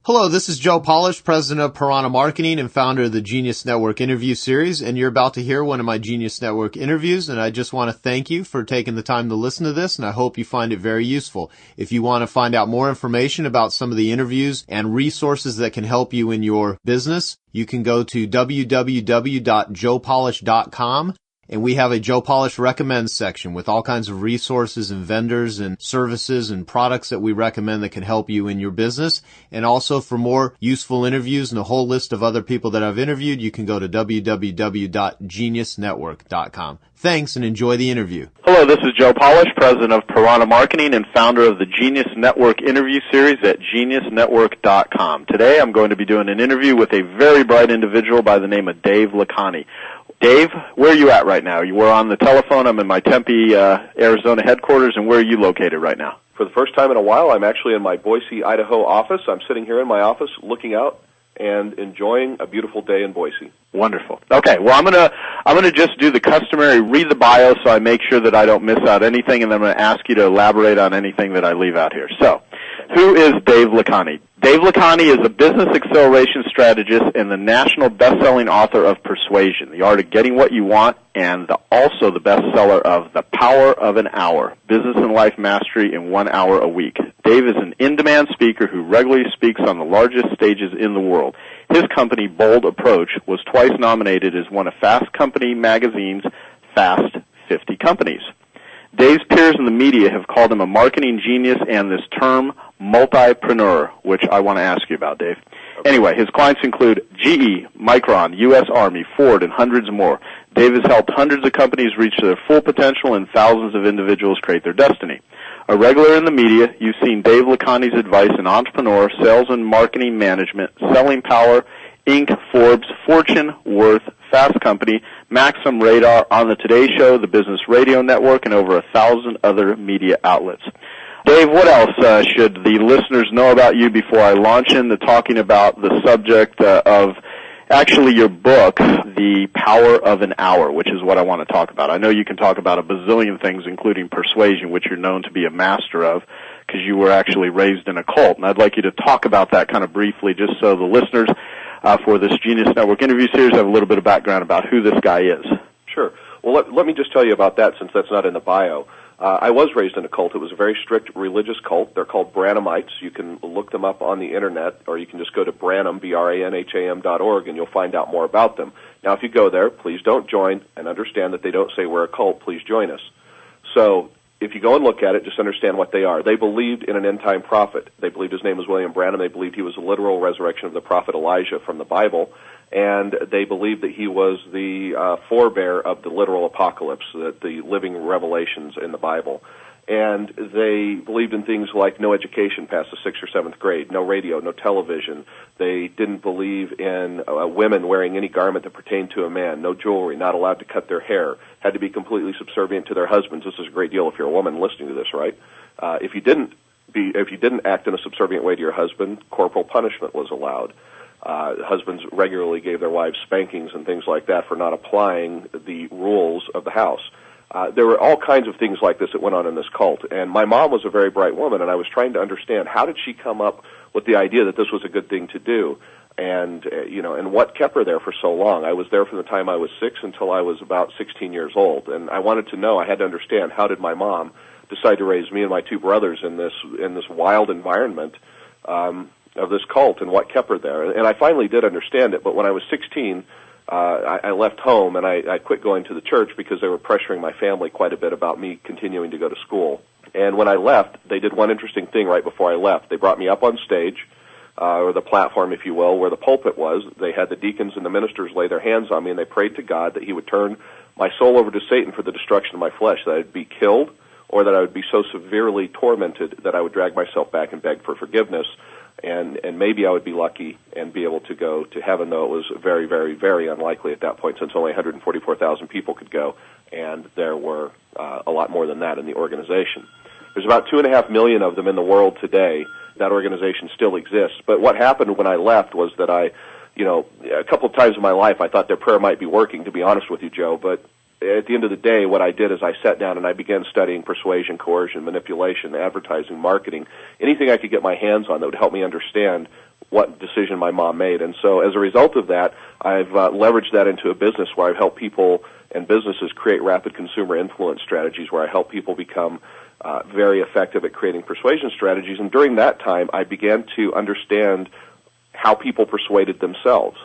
Hello, this is Joe Polish, president of Piranha Marketing and founder of the Genius Network interview series, and you're about to hear one of my Genius Network interviews, and I just want to thank you for taking the time to listen to this, and I hope you find it very useful. If you want to find out more information about some of the interviews and resources that can help you in your business, you can go to www.joepolish.com. And we have a Joe Polish Recommends section with all kinds of resources and vendors and services and products that we recommend that can help you in your business. And also for more useful interviews and a whole list of other people that I've interviewed, you can go to www.geniusnetwork.com. Thanks and enjoy the interview. Hello, this is Joe Polish, president of Piranha Marketing and founder of the Genius Network interview series at geniusnetwork.com. Today I'm going to be doing an interview with a very bright individual by the name of Dave Lakhani. Dave, where are you at right now? You were on the telephone. I'm in my Tempe, Arizona headquarters, and where are you located right now? For the first time in a while, I'm actually in my Boise, Idaho office. I'm sitting here in my office looking out and enjoying a beautiful day in Boise. Wonderful. Okay, well, I'm gonna just do the customary read the bio so I make sure that I don't miss out anything, and then I'm going to ask you to elaborate on anything that I leave out here. So, who is Dave Lakhani? Dave Lakhani is a business acceleration strategist and the national best-selling author of Persuasion, The Art of Getting What You Want, and also the bestseller of The Power of an Hour, Business and Life Mastery in 1 hour a week. Dave is an in-demand speaker who regularly speaks on the largest stages in the world. His company, Bold Approach, was twice nominated as one of Fast Company magazine's Fast 50 Companies. Dave's peers in the media have called him a marketing genius and this term multipreneur, which I want to ask you about, Dave. Anyway, his clients include GE, Micron, U.S. Army, Ford, and hundreds more. Dave has helped hundreds of companies reach their full potential and thousands of individuals create their destiny. A regular in the media, you've seen Dave Lakhani's advice in Entrepreneur, Sales and Marketing Management, Selling Power, Inc., Forbes, Fortune, Worth, Fast Company, Maxim, Radar, on the Today Show, the Business Radio Network, and over 1,000 other media outlets. Dave, what else should the listeners know about you before I launch into talking about the subject of actually your book, The Power of an Hour, which is what I want to talk about. I know you can talk about a bazillion things, including persuasion, which you're known to be a master of, because you were actually raised in a cult. And I'd like you to talk about that kind of briefly, just so the listeners for this Genius Network interview series have a little bit of background about who this guy is. Sure. Well, let me just tell you about that, since that's not in the bio. I was raised in a cult. It was a very strict religious cult. They're called Branhamites. You can look them up on the Internet, or you can just go to Branham, BRANHAM.org, and you'll find out more about them. Now, if you go there, please don't join, and understand that they don't say we're a cult. Please join us. So if you go and look at it, just understand what they are. They believed in an end-time prophet. They believed his name was William Branham. They believed he was a literal resurrection of the prophet Elijah from the Bible. And they believed that he was the forebear of the literal apocalypse, the living revelations in the Bible. And they believed in things like no education past the 6th or 7th grade, no radio, no television. They didn't believe in women wearing any garment that pertained to a man, no jewelry, not allowed to cut their hair, had to be completely subservient to their husbands. This is a great deal if you're a woman listening to this, right? If you didn't act in a subservient way to your husband, corporal punishment was allowed. Husbands regularly gave their wives spankings and things like that for not applying the rules of the house. There were all kinds of things like this that went on in this cult. And my mom was a very bright woman, and I was trying to understand, how did she come up with the idea that this was a good thing to do? And, and what kept her there for so long? I was there from the time I was 6 until I was about 16 years old. And I wanted to know, I had to understand, how did my mom decide to raise me and my two brothers in this wild environment, of this cult, and what kept her there. And I finally did understand it, but when I was 16, I left home, and I quit going to the church because they were pressuring my family quite a bit about me continuing to go to school. And when I left, they did one interesting thing right before I left. They brought me up on stage, or the platform, if you will, where the pulpit was. They had the deacons and the ministers lay their hands on me, and they prayed to God that he would turn my soul over to Satan for the destruction of my flesh, that I would be killed, or that I would be so severely tormented that I would drag myself back and beg for forgiveness. And maybe I would be lucky and be able to go to heaven, though it was very, very, very unlikely at that point, since only 144,000 people could go, and there were a lot more than that in the organization. There's about 2.5 million of them in the world today. That organization still exists. But what happened when I left was that a couple of times in my life I thought their prayer might be working, to be honest with you, Joe, but at the end of the day, what I did is I sat down and I began studying persuasion, coercion, manipulation, advertising, marketing, anything I could get my hands on that would help me understand what decision my mom made. And so as a result of that, I've leveraged that into a business where I've helped people and businesses create rapid consumer influence strategies, where I help people become very effective at creating persuasion strategies. And during that time, I began to understand how people persuaded themselves.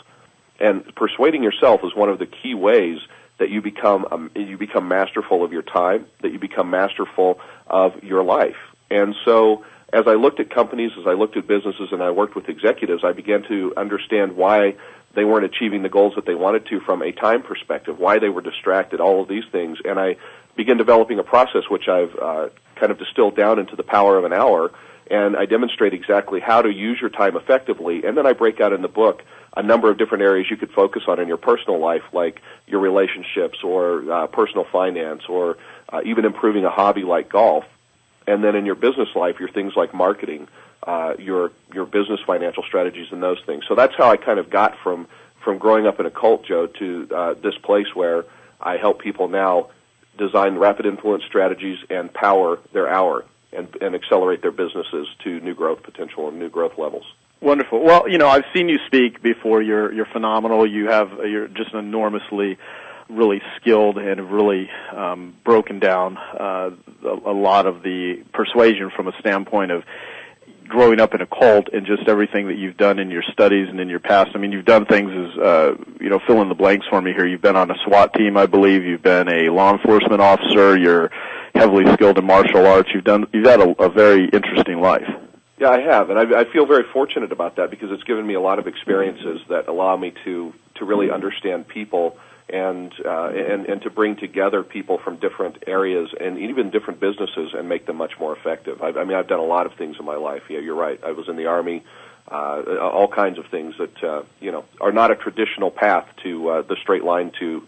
And persuading yourself is one of the key ways that you become masterful of your time, that you become masterful of your life. And so as I looked at companies, as I looked at businesses, and I worked with executives, I began to understand why they weren't achieving the goals that they wanted to from a time perspective, why they were distracted, all of these things. And I began developing a process which I've kind of distilled down into the power of an hour, and I demonstrate exactly how to use your time effectively. And then I break out in the book a number of different areas you could focus on in your personal life, like your relationships or personal finance, or even improving a hobby like golf. And then in your business life, your things like marketing, your business financial strategies and those things. So that's how I kind of got from growing up in a cult, Joe, to this place where I help people now design rapid influence strategies and power their hour and accelerate their businesses to new growth potential and new growth levels. Wonderful. Well, I've seen you speak before. You're phenomenal. You're just enormously really skilled and have really broken down a lot of the persuasion from a standpoint of growing up in a cult and just everything that you've done in your studies and in your past. I mean, you've done things as, fill in the blanks for me here. You've been on a SWAT team, I believe. You've been a law enforcement officer. You're heavily skilled in martial arts. You've had a very interesting life. Yeah, I have, and I feel very fortunate about that because it's given me a lot of experiences that allow me to really understand people and to bring together people from different areas and even different businesses and make them much more effective. I've done a lot of things in my life. Yeah, you're right. I was in the Army, all kinds of things that are not a traditional path to the straight line to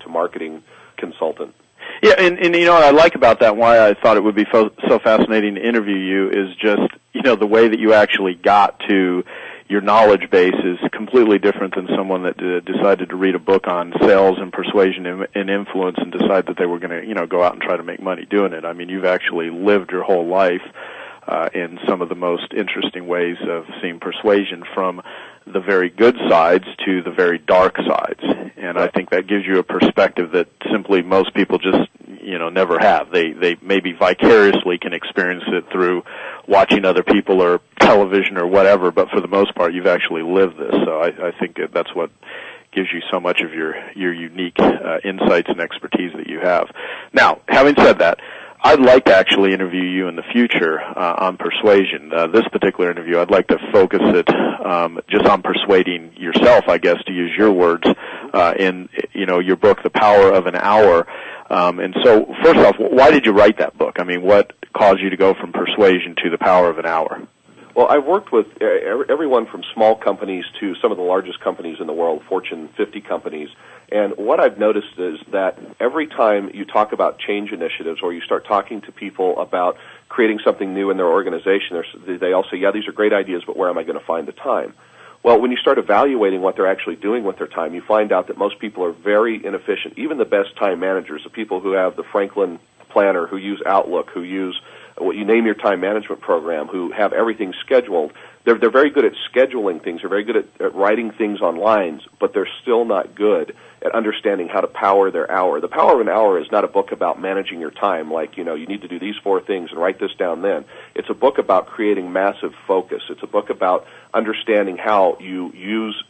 marketing consultant. Yeah, and what I like about that, why I thought it would be so fascinating to interview you, is just the way that you actually got to your knowledge base is completely different than someone that decided to read a book on sales and persuasion and influence and decide that they were going to go out and try to make money doing it. I mean, you've actually lived your whole life in some of the most interesting ways of seeing persuasion, from the very good sides to the very dark sides. And I think that gives you a perspective that simply most people just, never have. They maybe vicariously can experience it through watching other people or television or whatever, but for the most part, you've actually lived this. So I think that's what gives you so much of your unique insights and expertise that you have. Now, having said that, I'd like to actually interview you in the future on persuasion. This particular interview, I'd like to focus it just on persuading yourself, I guess, to use your words, in your book, The Power of an Hour. And so, first off, why did you write that book? I mean, what caused you to go from persuasion to The Power of an Hour? Well, I've worked with everyone from small companies to some of the largest companies in the world, Fortune 50 companies. And what I've noticed is that every time you talk about change initiatives or you start talking to people about creating something new in their organization, they all say, yeah, these are great ideas, but where am I going to find the time? Well, when you start evaluating what they're actually doing with their time, you find out that most people are very inefficient. Even the best time managers, the people who have the Franklin Planner, who use Outlook, who use what you name your time management program, who have everything scheduled, they're very good at scheduling things. They're very good at writing things on lines, but they're still not good at understanding how to power their hour. The Power of an Hour is not a book about managing your time, like, you need to do these 4 things and write this down then. It's a book about creating massive focus. It's a book about understanding how you use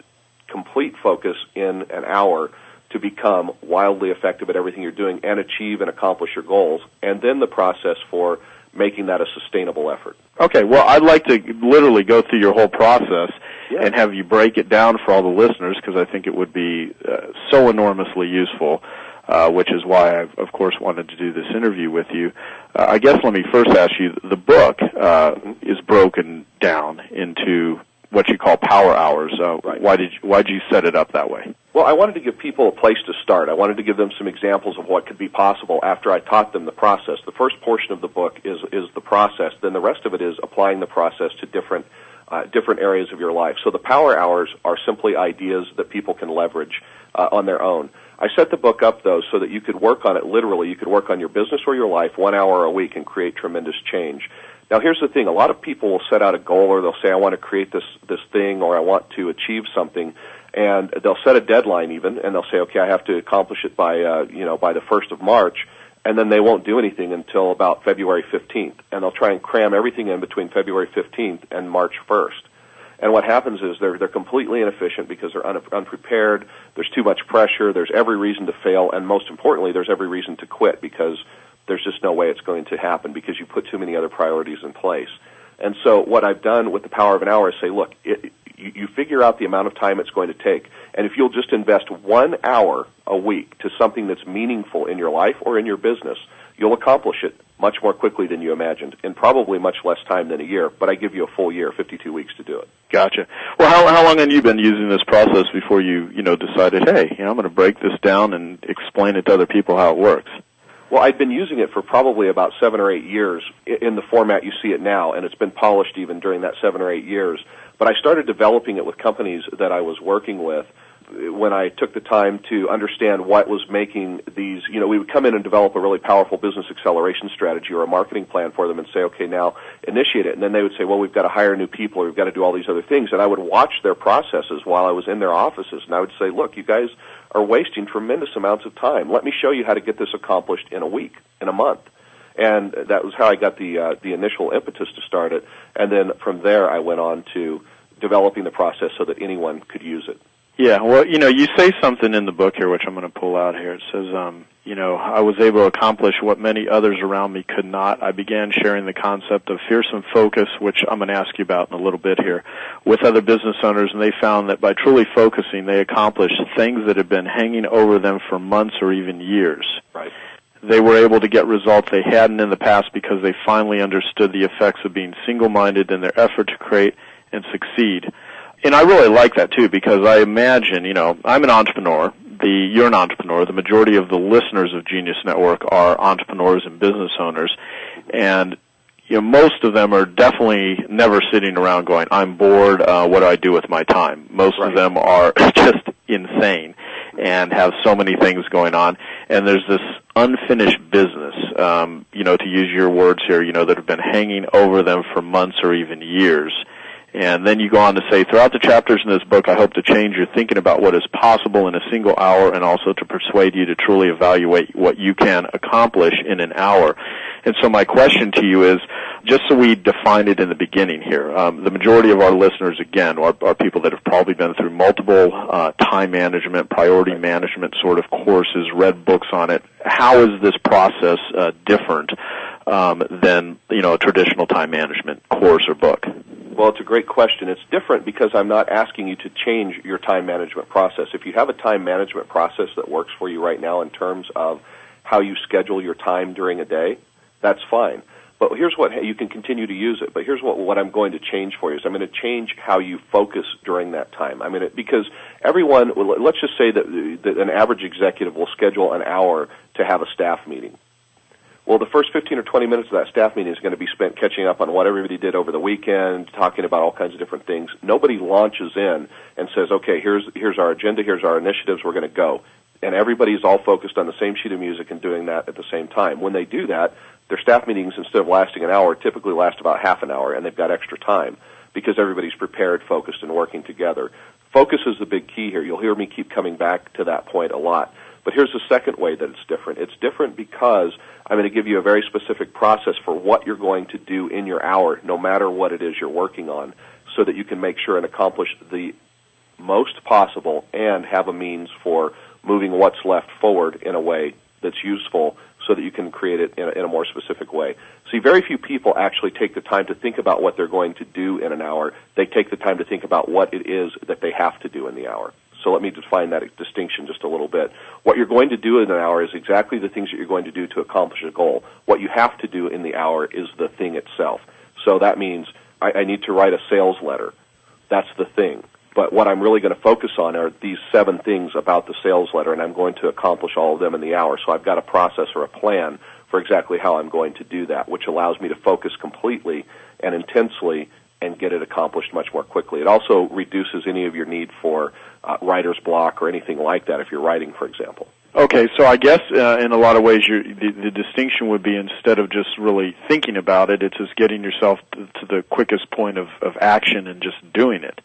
complete focus in an hour to become wildly effective at everything you're doing and achieve and accomplish your goals, and then the process for making that a sustainable effort. Okay, well, I'd like to literally go through your whole process and have you break it down for all the listeners, because I think it would be so enormously useful, which is why I've, of course, wanted to do this interview with you. I guess let me first ask you, the book is broken down into what you call power hours. Right. Why'd you set it up that way? Well, I wanted to give people a place to start. I wanted to give them some examples of what could be possible after I taught them the process. The first portion of the book is the process. Then the rest of it is applying the process to different areas of your life. So the power hours are simply ideas that people can leverage on their own. I set the book up, though, so that you could work on it literally. You could work on your business or your life 1 hour a week and create tremendous change. Now, here's the thing. A lot of people will set out a goal, or they'll say, I want to create this thing, or I want to achieve something, and they'll set a deadline even, and they'll say, okay, I have to accomplish it by the 1st of March, and then they won't do anything until about February 15th, and they'll try and cram everything in between February 15th and March 1st. And what happens is they're completely inefficient because they're unprepared, there's too much pressure, there's every reason to fail, and most importantly, there's every reason to quit because there's just no way it's going to happen because you put too many other priorities in place. And so what I've done with the Power of an Hour is say, look, you figure out the amount of time it's going to take, and if you'll just invest 1 hour a week to something that's meaningful in your life or in your business, you'll accomplish it much more quickly than you imagined, in probably much less time than a year, but I give you a full year, 52 weeks to do it. Gotcha. Well, how long have you been using this process before you decided, hey, I'm going to break this down and explain it to other people how it works? Well, I've been using it for probably about 7 or 8 years in the format you see it now, and it's been polished even during that 7 or 8 years. But I started developing it with companies that I was working with when I took the time to understand what was making these, we would come in and develop a really powerful business acceleration strategy or a marketing plan for them and say, okay, now initiate it. And then they would say, well, we've got to hire new people or we've got to do all these other things. And I would watch their processes while I was in their offices, and I would say, look, you guys are wasting tremendous amounts of time. Let me show you how to get this accomplished in a week, in a month. And that was how I got the initial impetus to start it. And then from there, I went on to developing the process so that anyone could use it. Yeah, well, you say something in the book here, which I'm going to pull out here. It says, I was able to accomplish what many others around me could not. I began sharing the concept of fearsome focus, which I'm going to ask you about in a little bit here, with other business owners, and they found that by truly focusing, they accomplished things that had been hanging over them for months or even years. Right. They were able to get results they hadn't in the past because they finally understood the effects of being single-minded in their effort to create and succeed. And I really like that, too, because I imagine, I'm an entrepreneur. You're an entrepreneur. The majority of the listeners of Genius Network are entrepreneurs and business owners. And, most of them are definitely never sitting around going, I'm bored, what do I do with my time? Most of them are just insane and have so many things going on. And there's this unfinished business, to use your words here, that have been hanging over them for months or even years. And then you go on to say, throughout the chapters in this book, I hope to change your thinking about what is possible in a single hour and also to persuade you to truly evaluate what you can accomplish in an hour. And so my question to you is, just so we define it in the beginning here, the majority of our listeners, again, are people that have probably been through multiple time management, priority management sort of courses, read books on it. How is this process different than, a traditional time management course or book? Well, it's a great question. It's different because I'm not asking you to change your time management process. If you have a time management process that works for you right now in terms of how you schedule your time during a day, that's fine. But here's what you can continue to use it. But here's what I'm going to change for you is I'm going to change how you focus during that time. Because everyone, let's just say that an average executive will schedule an hour to have a staff meeting. Well, the first 15 or 20 minutes of that staff meeting is going to be spent catching up on what everybody did over the weekend, talking about all kinds of different things. Nobody launches in and says, okay, here's our agenda, here's our initiatives, we're going to go. And everybody's all focused on the same sheet of music and doing that at the same time. When they do that, their staff meetings, instead of lasting an hour, typically last about half an hour, and they've got extra time because everybody's prepared, focused, and working together. Focus is the big key here. You'll hear me keep coming back to that point a lot. But here's the second way that it's different. It's different because I'm going to give you a very specific process for what you're going to do in your hour, no matter what it is you're working on, so that you can make sure and accomplish the most possible and have a means for moving what's left forward in a way that's useful so that you can create it in a more specific way. See, very few people actually take the time to think about what they're going to do in an hour. They take the time to think about what it is that they have to do in the hour. So let me define that distinction just a little bit. What you're going to do in an hour is exactly the things that you're going to do to accomplish a goal. What you have to do in the hour is the thing itself. So that means I need to write a sales letter. That's the thing. But what I'm really going to focus on are these 7 things about the sales letter, and I'm going to accomplish all of them in the hour. So I've got a process or a plan for exactly how I'm going to do that, which allows me to focus completely and intensely and get it accomplished much more quickly. It also reduces any of your need for writer's block or anything like that if you're writing, for example. Okay, so I guess in a lot of ways the distinction would be, instead of just really thinking about it, it's just getting yourself to the quickest point of action and just doing it.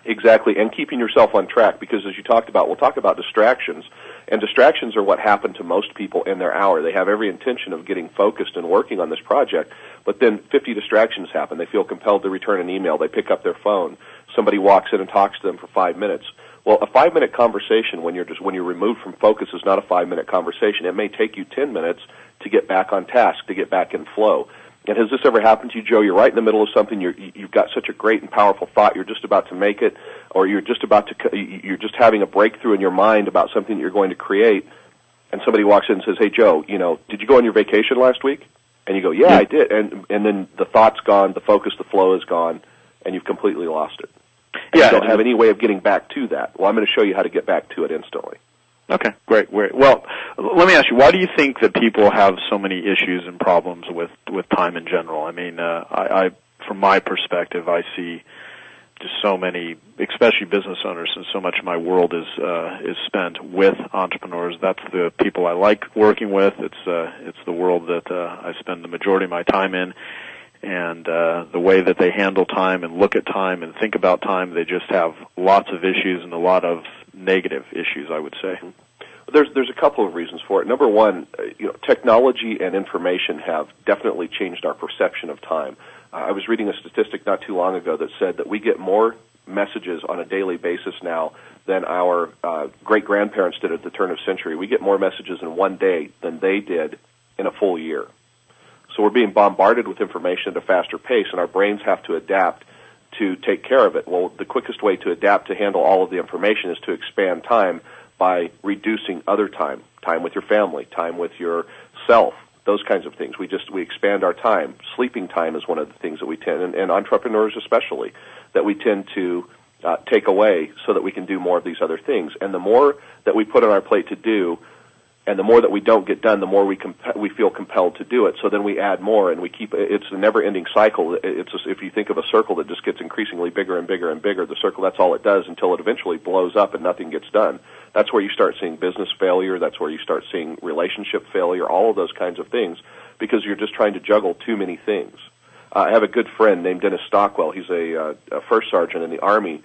Exactly, and keeping yourself on track, because as you talked about, we'll talk about distractions, and distractions are what happen to most people in their hour. They have every intention of getting focused and working on this project, but then 50 distractions happen. They feel compelled to return an email. They pick up their phone. Somebody walks in and talks to them for 5 minutes. Well, a 5-minute conversation when you're removed from focus is not a 5-minute conversation. It may take you 10 minutes to get back on task, to get back in flow. And has this ever happened to you, Joe? You're right in the middle of something. You've got such a great and powerful thought. You're just about to make it, or you're just having a breakthrough in your mind about something that you're going to create. And somebody walks in and says, "Hey, Joe, did you go on your vacation last week?" And you go, "Yeah, I did." And then the thought's gone, the focus, the flow is gone, and you've completely lost it. And you don't have any way of getting back to that. Well, I'm going to show you how to get back to it instantly. Okay, great. Well, let me ask you, why do you think that people have so many issues and problems with time in general? I mean, I from my perspective, I see just so many, especially business owners, and so much of my world is spent with entrepreneurs. That's the people I like working with. It's the world that I spend the majority of my time in. And the way that they handle time and look at time and think about time, they just have lots of issues and a lot of negative issues, I would say. There's a couple of reasons for it. Number one, technology and information have definitely changed our perception of time. I was reading a statistic not too long ago that said that we get more messages on a daily basis now than our great-grandparents did at the turn of century. We get more messages in one day than they did in a full year. So we're being bombarded with information at a faster pace, and our brains have to adapt to take care of it. Well, the quickest way to adapt to handle all of the information is to expand time by reducing other time with your family, time with yourself, those kinds of things. We expand our time. Sleeping time is one of the things that we tend, and entrepreneurs especially, that we tend to take away so that we can do more of these other things. And the more that we put on our plate to do, and the more that we don't get done, the more we feel compelled to do it. So then we add more, and it's a never-ending cycle. If you think of a circle that just gets increasingly bigger and bigger and bigger, the circle, that's all it does until it eventually blows up and nothing gets done. That's where you start seeing business failure. That's where you start seeing relationship failure, all of those kinds of things, because you're just trying to juggle too many things. I have a good friend named Dennis Stockwell. He's a first sergeant in the Army.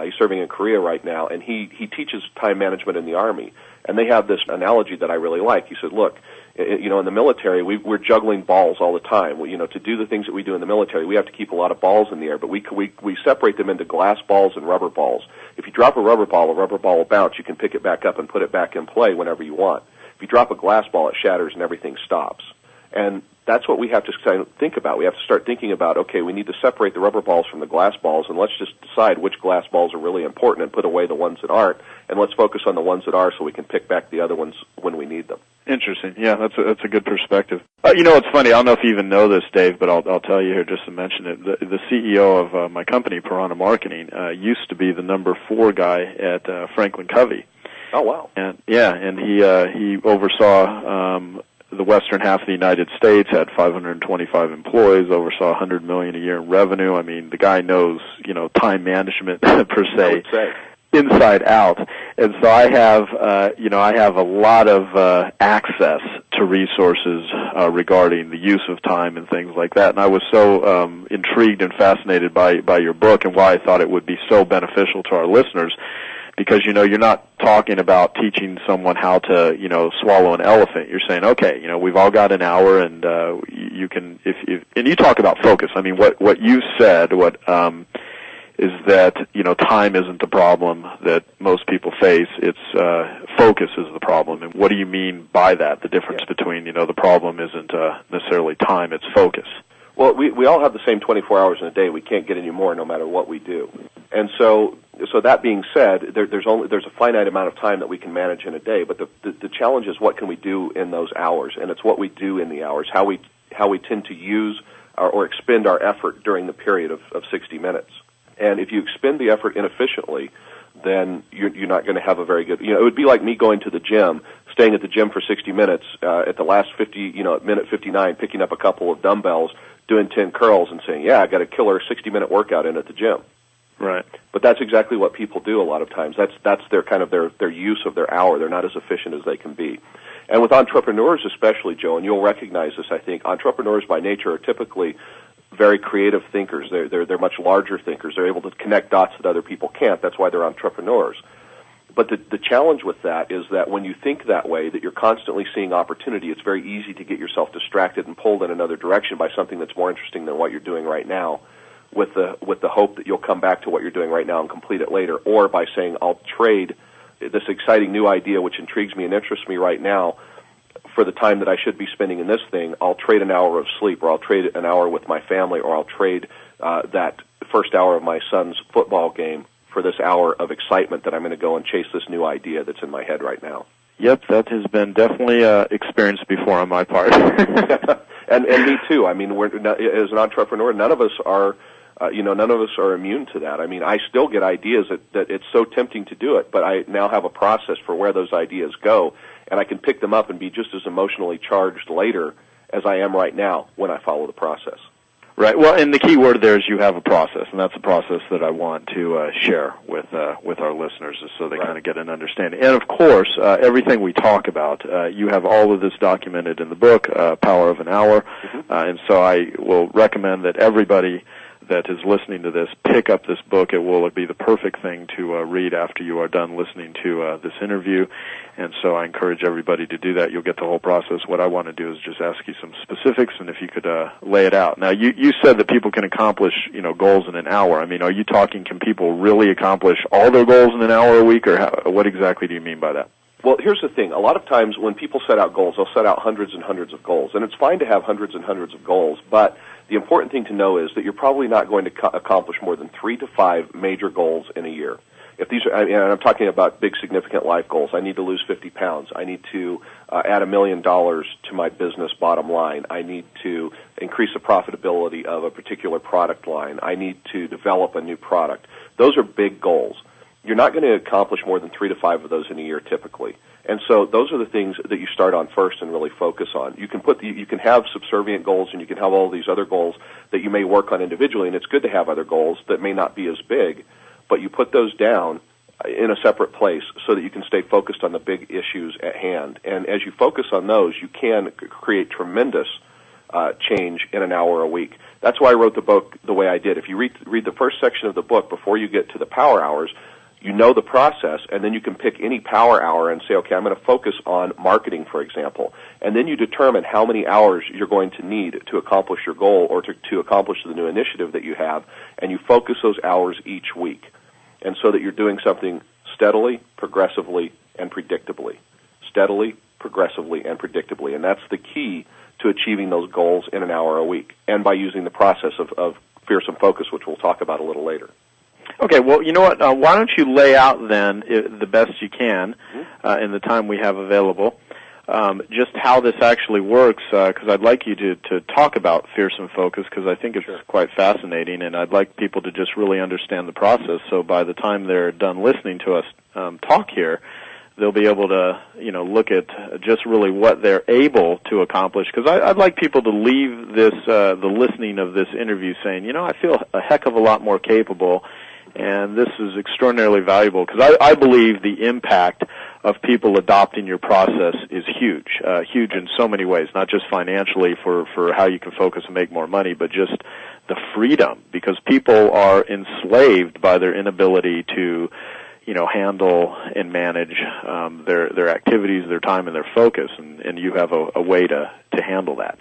He's serving in Korea right now, and he teaches time management in the Army. And they have this analogy that I really like. He said, look, in the military, we're juggling balls all the time. To do the things that we do in the military, we have to keep a lot of balls in the air, but we separate them into glass balls and rubber balls. If you drop a rubber ball will bounce. You can pick it back up and put it back in play whenever you want. If you drop a glass ball, it shatters and everything stops. And that's what we have to think about. We have to start thinking about, okay, we need to separate the rubber balls from the glass balls, and let's just decide which glass balls are really important and put away the ones that aren't, and let's focus on the ones that are so we can pick back the other ones when we need them. Interesting. Yeah, that's a good perspective. It's funny. I don't know if you even know this, Dave, but I'll tell you here just to mention it. The CEO of my company, Piranha Marketing, used to be the number 4 guy at Franklin Covey. Oh, wow. And he oversaw the western half of the United States, had 525 employees, oversaw $100 million a year in revenue. I mean, the guy knows, time management per se, inside out. And so I have a lot of access to resources regarding the use of time and things like that. And I was so intrigued and fascinated by your book and why I thought it would be so beneficial to our listeners. Because, you're not talking about teaching someone how to, swallow an elephant. You're saying, okay, we've all got an hour, and you can, and you talk about focus. I mean, what you said, is that, time isn't the problem that most people face. It's focus is the problem. And what do you mean by that? The difference between, the problem isn't necessarily time, it's focus. Well, we all have the same 24 hours in a day. We can't get any more no matter what we do. And so that being said, there's a finite amount of time that we can manage in a day, but the challenge is what can we do in those hours, and it's what we do in the hours, how we tend to use or expend our effort during the period of 60 minutes. And if you expend the effort inefficiently, then you're not going to have a very good, it would be like me going to the gym, staying at the gym for 60 minutes, at the last 50, at minute 59, picking up a couple of dumbbells, doing 10 curls and saying, yeah, I got a killer 60-minute workout in at the gym. Right. But that's exactly what people do a lot of times. That's their kind of their use of their hour. They're not as efficient as they can be. And with entrepreneurs especially, Joe, and you'll recognize this, I think, entrepreneurs by nature are typically very creative thinkers. They're much larger thinkers. They're able to connect dots that other people can't. That's why they're entrepreneurs. But the challenge with that is that when you think that way, that you're constantly seeing opportunity, it's very easy to get yourself distracted and pulled in another direction by something that's more interesting than what you're doing right now, with the hope that you'll come back to what you're doing right now and complete it later, or by saying, I'll trade this exciting new idea which intrigues me and interests me right now for the time that I should be spending in this thing. I'll trade an hour of sleep, or I'll trade an hour with my family, or I'll trade that first hour of my son's football game for this hour of excitement that I'm going to go and chase this new idea that's in my head right now. Yep, that has been definitely experienced before on my part. and me too. I mean, as an entrepreneur, none of us are immune to that. I mean, I still get ideas that it's so tempting to do it, but I now have a process for where those ideas go, and I can pick them up and be just as emotionally charged later as I am right now when I follow the process. Right. Well, and the key word there is you have a process, and that's a process that I want to share with our listeners, so they kind of get an understanding. And of course, everything we talk about, you have all of this documented in the book, Power of an Hour, and so I will recommend that everybody that is listening to this pick up this book. It will be the perfect thing to read after you are done listening to this interview, and so I encourage everybody to do that. You'll get the whole process. What I want to do is just ask you some specifics, and if you could lay it out. Now, you said that people can accomplish goals in an hour. I mean, are you talking, can people really accomplish all their goals in an hour a week, or what exactly do you mean by that? Well, here's the thing. A lot of times when people set out goals, they'll set out hundreds and hundreds of goals, and it's fine to have hundreds and hundreds of goals, but the important thing to know is that you're probably not going to accomplish more than 3 to 5 major goals in a year. If these are, and I'm talking about big, significant life goals. I need to lose 50 pounds. I need to add $1 million to my business bottom line. I need to increase the profitability of a particular product line. I need to develop a new product. Those are big goals. You're not going to accomplish more than 3 to 5 of those in a year typically. And so those are the things that you start on first and really focus on. You can have subservient goals, and you can have all these other goals that you may work on individually, and it's good to have other goals that may not be as big, but you put those down in a separate place so that you can stay focused on the big issues at hand. And as you focus on those, you can create tremendous change in an hour a week. That's why I wrote the book the way I did. If you read the first section of the book before you get to the power hours, you know the process, and then you can pick any power hour and say, okay, I'm going to focus on marketing, for example. And then you determine how many hours you're going to need to accomplish your goal or to accomplish the new initiative that you have, and you focus those hours each week. And so that you're doing something steadily, progressively, and predictably. Steadily, progressively, and predictably. And that's the key to achieving those goals in an hour a week, and by using the process of Fearsome Focus, which we'll talk about a little later. Okay, well, you know what? Why don't you lay out then, the best you can, in the time we have available, just how this actually works, because I'd like you to talk about Fearsome Focus, because I think it's quite fascinating, and I'd like people to just really understand the process, so by the time they're done listening to us talk here, they'll be able to, look at just really what they're able to accomplish, because I'd like people to leave this, the listening of this interview saying, I feel a heck of a lot more capable, and this is extraordinarily valuable, because I believe the impact of people adopting your process is huge in so many ways, not just financially for how you can focus and make more money, but just the freedom, because people are enslaved by their inability to handle and manage their activities, their time, and their focus, and you have a way to handle that.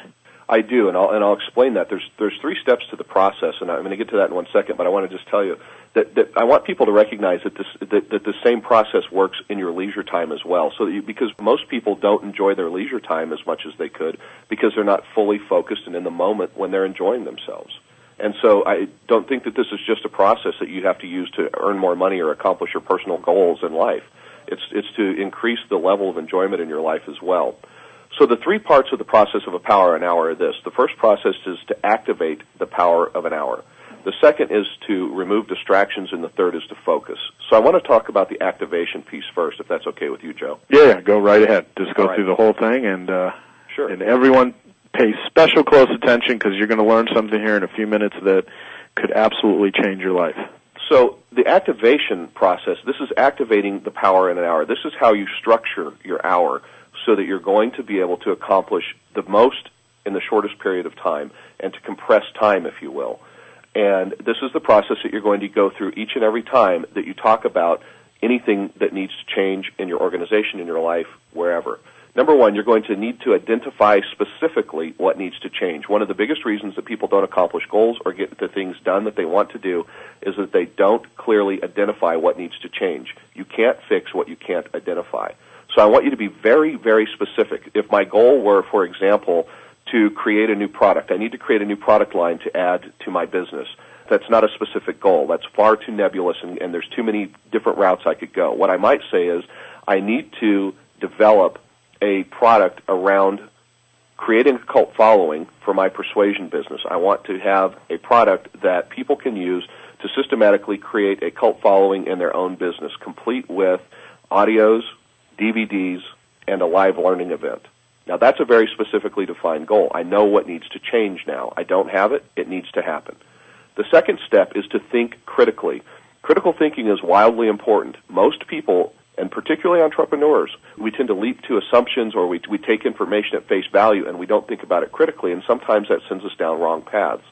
I do, and I'll explain that. There's 3 steps to the process, and I'm going to get to that in 1 second, but I want to just tell you that I want people to recognize that the same process works in your leisure time as well. So because most people don't enjoy their leisure time as much as they could because they're not fully focused and in the moment when they're enjoying themselves. And so I don't think that this is just a process that you have to use to earn more money or accomplish your personal goals in life. It's to increase the level of enjoyment in your life as well. So the 3 parts of the process of a power an hour are this. The first process is to activate the power of an hour. The second is to remove distractions, and the third is to focus. So I want to talk about the activation piece first, if that's okay with you, Joe. Yeah, go right ahead. Just go through the whole thing, and sure. And everyone pay special close attention, because you're going to learn something here in a few minutes that could absolutely change your life. So the activation process, this is activating the power in an hour. This is how you structure your hour so that you're going to be able to accomplish the most in the shortest period of time and to compress time, if you will. And this is the process that you're going to go through each and every time that you talk about anything that needs to change in your organization, in your life, wherever. Number one, you're going to need to identify specifically what needs to change. One of the biggest reasons that people don't accomplish goals or get the things done that they want to do is that they don't clearly identify what needs to change. You can't fix what you can't identify. So I want you to be very, very specific. If my goal were, for example, to create a new product, I need to create a new product line to add to my business. That's not a specific goal. That's far too nebulous, and there's too many different routes I could go. What I might say is I need to develop a product around creating a cult following for my persuasion business. I want to have a product that people can use to systematically create a cult following in their own business, complete with audios, DVDs, and a live learning event. Now, that's a very specifically defined goal. I know what needs to change now. I don't have it. It needs to happen. The second step is to think critically. Critical thinking is wildly important. Most people, and particularly entrepreneurs, we tend to leap to assumptions or we take information at face value and we don't think about it critically, and sometimes that sends us down wrong paths.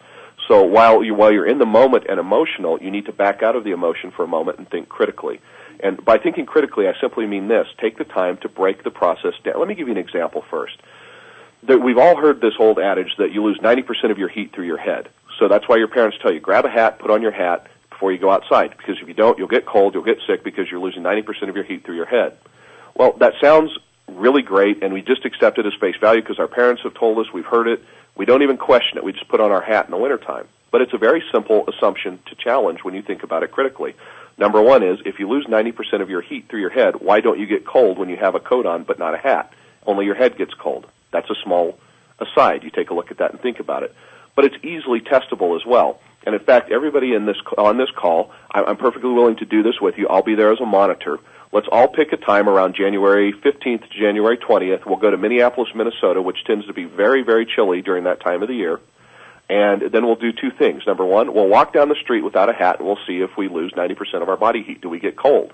So while you're in the moment and emotional, you need to back out of the emotion for a moment and think critically. And by thinking critically, I simply mean this. Take the time to break the process down. Let me give you an example first. We've all heard this old adage that you lose 90% of your heat through your head. So that's why your parents tell you, grab a hat, put on your hat before you go outside. Because if you don't, you'll get cold, you'll get sick because you're losing 90% of your heat through your head. Well, that sounds really great, and we just accept it as face value because our parents have told us, we've heard it. We don't even question it. We just put on our hat in the wintertime. But it's a very simple assumption to challenge when you think about it critically. Number one is, if you lose 90% of your heat through your head, why don't you get cold when you have a coat on but not a hat? Only your head gets cold. That's a small aside. You take a look at that and think about it. But it's easily testable as well. And in fact, everybody on this call, I'm perfectly willing to do this with you. I'll be there as a monitor. Let's all pick a time around January 15th to January 20th. We'll go to Minneapolis, Minnesota, which tends to be very, very chilly during that time of the year. And then we'll do two things. Number one, we'll walk down the street without a hat, and we'll see if we lose 90% of our body heat. Do we get cold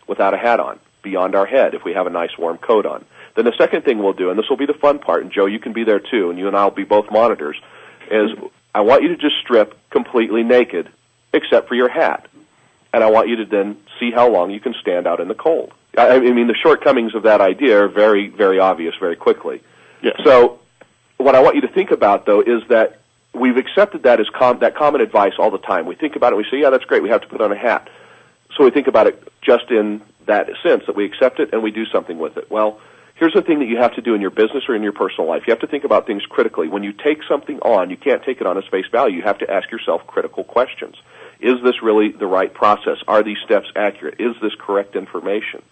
without a hat on, beyond our head, if we have a nice warm coat on? Then the second thing we'll do, and this will be the fun part, and Joe, you can be there too, and you and I will be both monitors, is I want you to just strip completely naked, except for your hat. And I want you to then see how long you can stand out in the cold. I mean, the shortcomings of that idea are very, very obvious very quickly. Yeah. So what I want you to think about, though, is that we've accepted that as that common advice all the time. We think about it and we say, yeah, that's great, we have to put on a hat. So we think about it just in that sense, that we accept it and we do something with it. Well, here's the thing that you have to do in your business or in your personal life. You have to think about things critically. When you take something on, you can't take it on as face value. You have to ask yourself critical questions. Is this really the right process? Are these steps accurate? Is this correct information?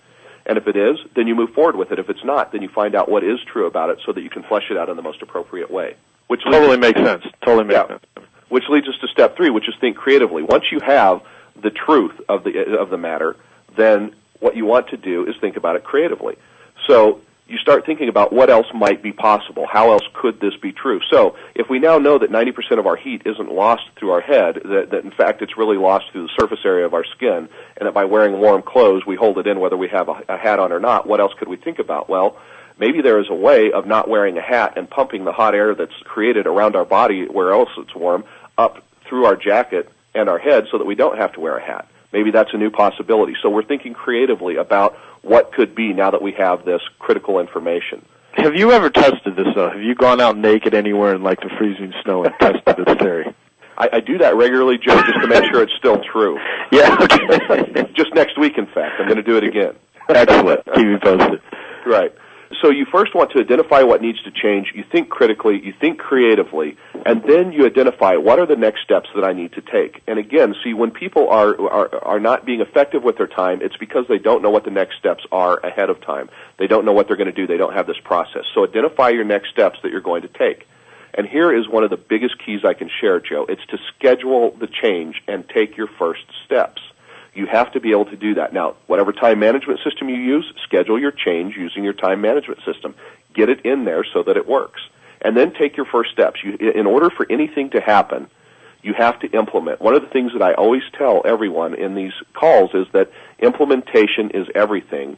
And if it is, then you move forward with it. If it's not, then you find out what is true about it so that you can flesh it out in the most appropriate way. Which totally makes sense. Totally makes sense. Which leads us to step 3, which is think creatively. Once you have the truth of the matter, then what you want to do is think about it creatively. So you start thinking about what else might be possible. How else could this be true? So if we now know that 90% of our heat isn't lost through our head, that in fact it's really lost through the surface area of our skin, and that by wearing warm clothes we hold it in whether we have a hat on or not, what else could we think about? Well, maybe there is a way of not wearing a hat and pumping the hot air that's created around our body, where else it's warm, up through our jacket and our head so that we don't have to wear a hat. Maybe that's a new possibility. So we're thinking creatively about what could be now that we have this critical information. Have you ever tested this, though? Have you gone out naked anywhere in, like, the freezing snow and tested this theory? I do that regularly, Joe, just to make sure it's still true. Yeah, okay. Just next week, in fact. I'm going to do it again. Excellent. Keep me posted. Right. So you first want to identify what needs to change. You think critically, you think creatively, and then you identify what are the next steps that I need to take. And again, see, when people are not being effective with their time, it's because they don't know what the next steps are ahead of time. They don't know what they're going to do. They don't have this process. So identify your next steps that you're going to take. And here is one of the biggest keys I can share, Joe. It's to schedule the change and take your first steps. You have to be able to do that. Now, whatever time management system you use, schedule your change using your time management system. Get it in there so that it works. And then take your first steps. In order for anything to happen, You have to implement. One of the things that I always tell everyone in these calls is that implementation is everything.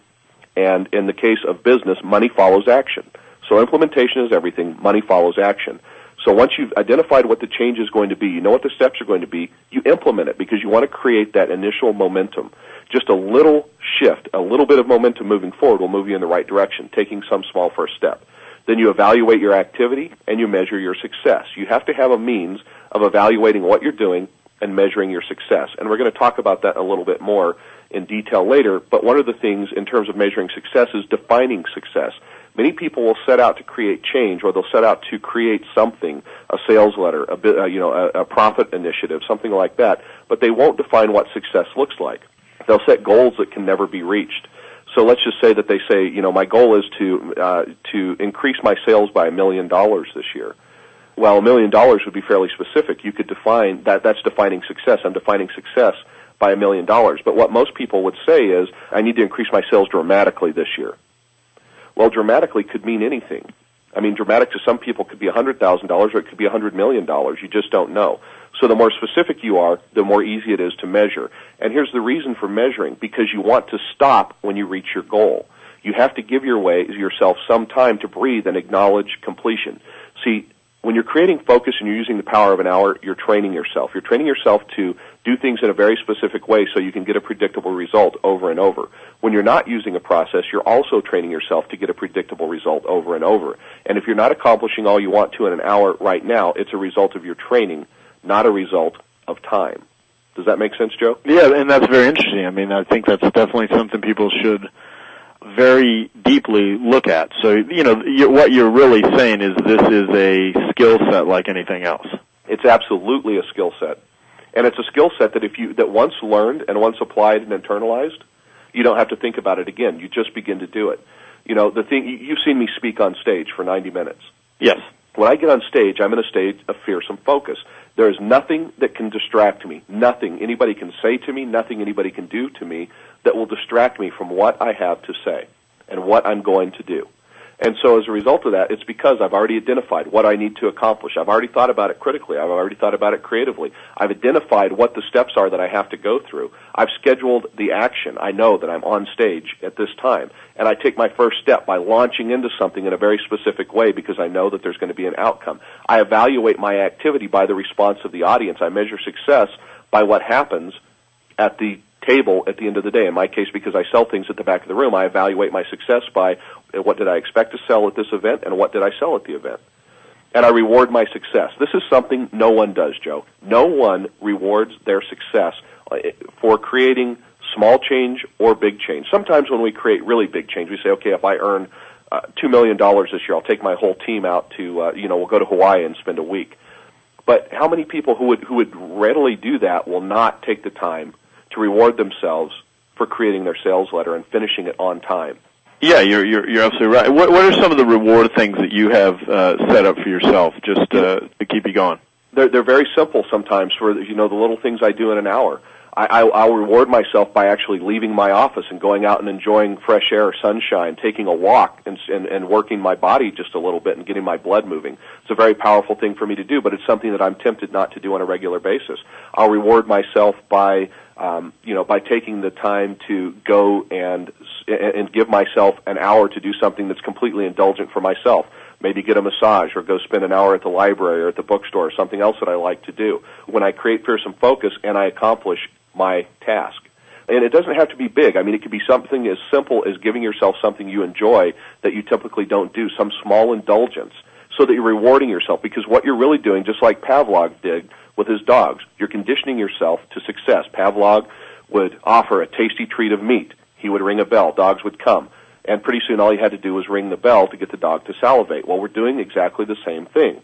And in the case of business, money follows action. So implementation is everything, money follows action. So once you've identified what the change is going to be, you know what the steps are going to be, you implement it because you want to create that initial momentum. Just a little shift, a little bit of momentum moving forward will move you in the right direction, taking some small first step. Then you evaluate your activity and you measure your success. You have to have a means of evaluating what you're doing and measuring your success. And we're going to talk about that a little bit more in detail later, but one of the things in terms of measuring success is defining success. Many people will set out to create change, or they'll set out to create something, a sales letter, a profit initiative, something like that, but they won't define what success looks like. They'll set goals that can never be reached. So let's just say that they say, my goal is to increase my sales by $1 million this year. Well, $1 million would be fairly specific. You could define that. That's defining success. I'm defining success by $1 million. But what most people would say is, I need to increase my sales dramatically this year. Well, dramatically could mean anything. I mean, dramatic to some people could be $100,000 or it could be $100 million. You just don't know. So the more specific you are, the more easy it is to measure. And here's the reason for measuring, because you want to stop when you reach your goal. You have to give yourself some time to breathe and acknowledge completion. See, when you're creating focus and you're using the power of an hour, you're training yourself. You're training yourself to do things in a very specific way so you can get a predictable result over and over. When you're not using a process, you're also training yourself to get a predictable result over and over. And if you're not accomplishing all you want to in an hour right now, it's a result of your training, not a result of time. Does that make sense, Joe? Yeah, and that's very interesting. I mean, I think that's definitely something people should very deeply look at. So, what you're really saying is this is a skill set like anything else. It's absolutely a skill set. And it's a skill set that once learned and once applied and internalized, you don't have to think about it again. You just begin to do it. You've seen me speak on stage for 90 minutes. Yes. When I get on stage, I'm in a state of fearsome focus. There is nothing that can distract me, nothing anybody can say to me, nothing anybody can do to me that will distract me from what I have to say and what I'm going to do. And so as a result of that, it's because I've already identified what I need to accomplish. I've already thought about it critically. I've already thought about it creatively. I've identified what the steps are that I have to go through. I've scheduled the action. I know that I'm on stage at this time. And I take my first step by launching into something in a very specific way because I know that there's going to be an outcome. I evaluate my activity by the response of the audience. I measure success by what happens at the table at the end of the day. In my case, because I sell things at the back of the room, I evaluate my success by what did I expect to sell at this event and what did I sell at the event. And I reward my success. This is something no one does, Joe. No one rewards their success for creating small change or big change. Sometimes when we create really big change, we say, okay, if I earn $2 million this year, I'll take my whole team out to, we'll go to Hawaii and spend a week. But how many people who would readily do that will not take the time to reward themselves for creating their sales letter and finishing it on time? Yeah, you're absolutely right. What are some of the reward things that you have set up for yourself just to keep you going? They're very simple sometimes for the little things I do in an hour. I'll reward myself by actually leaving my office and going out and enjoying fresh air or sunshine, taking a walk and working my body just a little bit and getting my blood moving. It's a very powerful thing for me to do, but it's something that I'm tempted not to do on a regular basis. I'll reward myself by taking the time to go and give myself an hour to do something that's completely indulgent for myself. Maybe get a massage or go spend an hour at the library or at the bookstore or something else that I like to do. When I create Fearsome Focus and I accomplish my task. And it doesn't have to be big. I mean, it could be something as simple as giving yourself something you enjoy that you typically don't do, some small indulgence, so that you're rewarding yourself. Because what you're really doing, just like Pavlov did with his dogs, you're conditioning yourself to success. Pavlov would offer a tasty treat of meat. He would ring a bell. Dogs would come. And pretty soon all he had to do was ring the bell to get the dog to salivate. Well, we're doing exactly the same thing.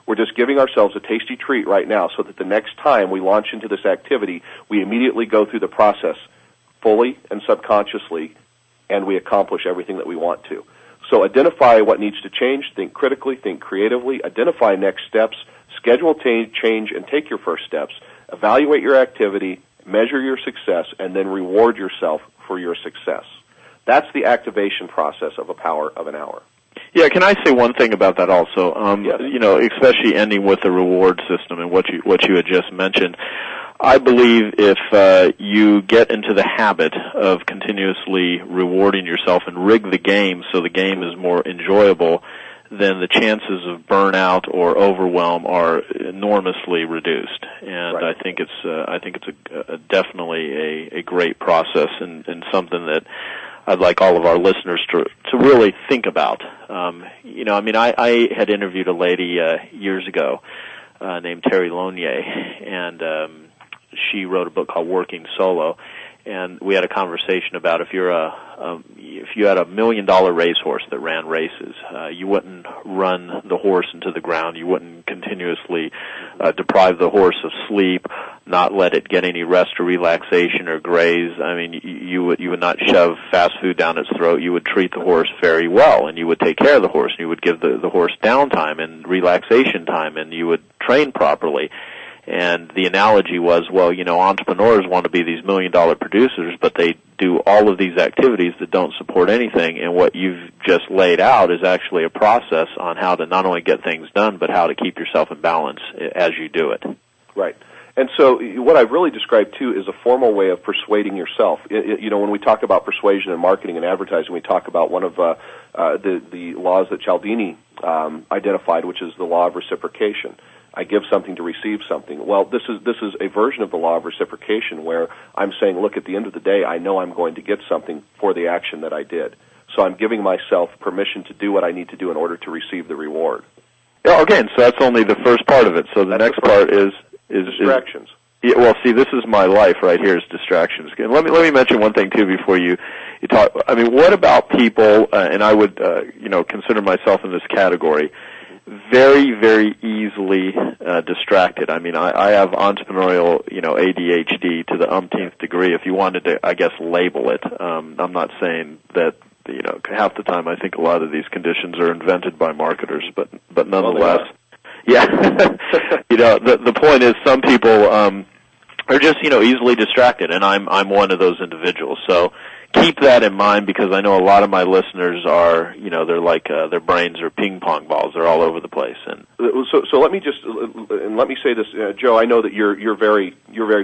We're just giving ourselves a tasty treat right now so that the next time we launch into this activity, we immediately go through the process fully and subconsciously, and we accomplish everything that we want to. So identify what needs to change, think critically, think creatively, identify next steps, schedule change, and take your first steps. Evaluate your activity, measure your success, and then reward yourself for your success. That's the activation process of a power of an hour. Yeah, can I say one thing about that also? Yes. You know, especially ending with the reward system and what you had just mentioned. I believe if you get into the habit of continuously rewarding yourself and rig the game so the game is more enjoyable, then the chances of burnout or overwhelm are enormously reduced. And right. I think it's definitely a great process and something that I'd like all of our listeners to really think about. You know, I mean, I had interviewed a lady years ago named Terry Lonier, and she wrote a book called Working Solo, and we had a conversation about if you had $1 million racehorse that ran races, you wouldn't run the horse into the ground. You wouldn't continuously deprive the horse of sleep, not let it get any rest or relaxation or graze. I mean, you would not shove fast food down its throat. You would treat the horse very well, and you would take care of the horse, and you would give the horse downtime and relaxation time, and you would train properly. And the analogy was, well, you know, entrepreneurs want to be these $1 million producers, but they do all of these activities that don't support anything. And what you've just laid out is actually a process on how to not only get things done, but how to keep yourself in balance as you do it. Right. And so what I've really described, too, is a formal way of persuading yourself. You know, when we talk about persuasion in marketing and advertising, we talk about one of the laws that Cialdini identified, which is the law of reciprocation. I give something to receive something. Well, this is a version of the law of reciprocation where I'm saying, look, at the end of the day, I know I'm going to get something for the action that I did. So I'm giving myself permission to do what I need to do in order to receive the reward. Yeah, again, so that's only the first part of it. So the next part is distractions. Yeah, well, see, this is my life right here is distractions. And let me mention one thing too before you talk. I mean, what about people? And I would consider myself in this category. Very, very easily distracted. I mean, I have entrepreneurial, ADHD to the umpteenth degree. If you wanted to, I guess, label it. I'm not saying that. Half the time I think a lot of these conditions are invented by marketers, but nonetheless. Well, yeah. The point is some people are just, easily distracted, and I'm one of those individuals. So keep that in mind, because I know a lot of my listeners are, they're like their brains are ping pong balls. They're all over the place. And so let me say this, Joe. I know that you're very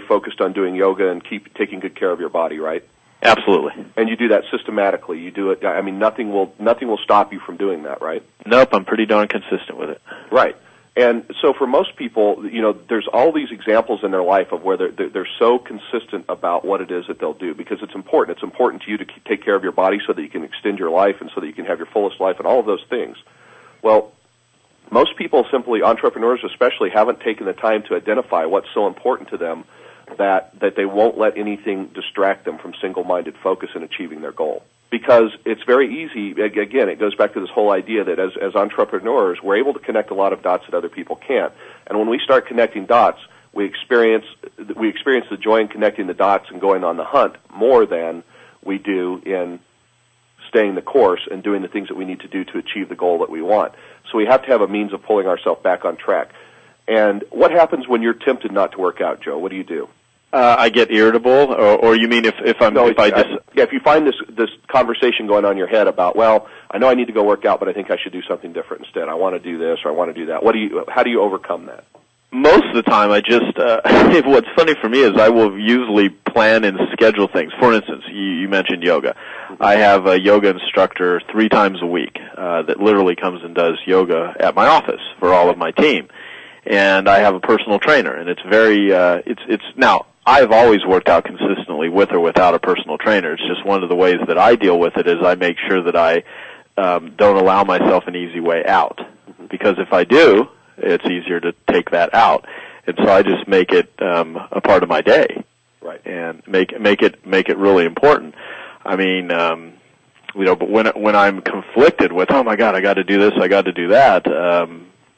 focused on doing yoga and taking good care of your body, right? Absolutely. And you do that systematically. You do it. I mean, nothing will stop you from doing that, right? Nope. I'm pretty darn consistent with it. Right. And so for most people, there's all these examples in their life of where they're so consistent about what it is that they'll do, because it's important. It's important to you to take care of your body so that you can extend your life and so that you can have your fullest life and all of those things. Well, most people, simply entrepreneurs especially, haven't taken the time to identify what's so important to them that they won't let anything distract them from single-minded focus in achieving their goal. Because it's very easy, again, it goes back to this whole idea that as entrepreneurs, we're able to connect a lot of dots that other people can't. And when we start connecting dots, we experience the joy in connecting the dots and going on the hunt more than we do in staying the course and doing the things that we need to do to achieve the goal that we want. So we have to have a means of pulling ourselves back on track. And what happens when you're tempted not to work out, Joe? What do you do? I get irritable, or you mean if you find this conversation going on in your head about, well, I know I need to go work out, but I think I should do something different instead. I want to do this or I want to do that. How do you overcome that? Most of the time, I just what's funny for me is I will usually plan and schedule things. For instance, you mentioned yoga. I have a yoga instructor 3 times a week that literally comes and does yoga at my office for all of my team. And I have a personal trainer, and it's very, now, I've always worked out consistently with or without a personal trainer. It's just one of the ways that I deal with it is I make sure that I don't allow myself an easy way out. Because if I do, it's easier to take that out. And so I just make it a part of my day. Right. And make it really important. I mean, but when I'm conflicted with, oh my God, I got to do this, I got to do that,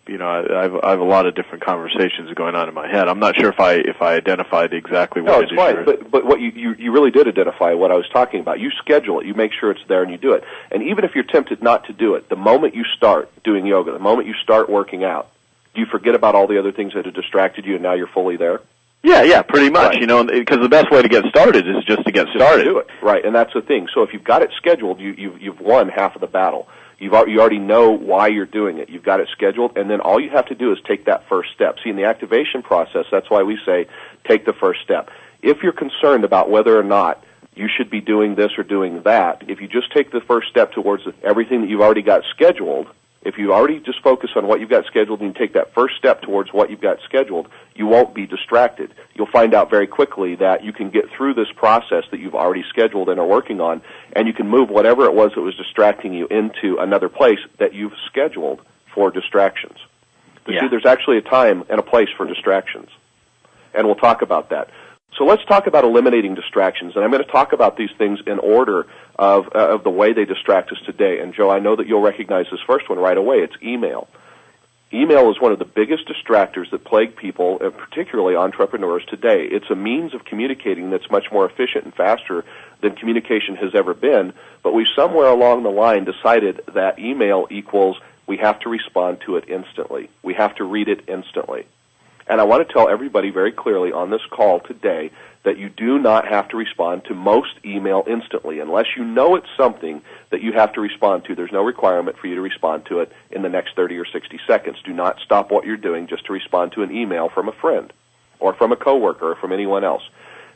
I have a lot of different conversations going on in my head. I'm not sure if I identified exactly what it is. No, it's fine. But what you really did identify what I was talking about. You schedule it. You make sure it's there and you do it. And even if you're tempted not to do it, the moment you start doing yoga, the moment you start working out, do you forget about all the other things that have distracted you and now you're fully there? Yeah, pretty much. Right. Because the best way to get started is just to get started. Do it. Right, and that's the thing. So if you've got it scheduled, you've won half of the battle. You already know why you're doing it. You've got it scheduled, and then all you have to do is take that first step. See, in the activation process, that's why we say take the first step. If you're concerned about whether or not you should be doing this or doing that, if you just take the first step towards everything that you've already got scheduled, if you already just focus on what you've got scheduled and you take that first step towards what you've got scheduled, you won't be distracted. You'll find out very quickly that you can get through this process that you've already scheduled and are working on, and you can move whatever it was that was distracting you into another place that you've scheduled for distractions. But see, there's actually a time and a place for distractions, and we'll talk about that. So let's talk about eliminating distractions, and I'm going to talk about these things in order of the way they distract us today. And Joe, I know that you'll recognize this first one right away. It's email. Email is one of the biggest distractors that plague people, particularly entrepreneurs today. It's a means of communicating that's much more efficient and faster than communication has ever been, but we somewhere along the line decided that email equals we have to respond to it instantly. We have to read it instantly. And I want to tell everybody very clearly on this call today that you do not have to respond to most email instantly. Unless you know it's something that you have to respond to, there's no requirement for you to respond to it in the next 30 or 60 seconds. Do not stop what you're doing just to respond to an email from a friend or from a coworker or from anyone else.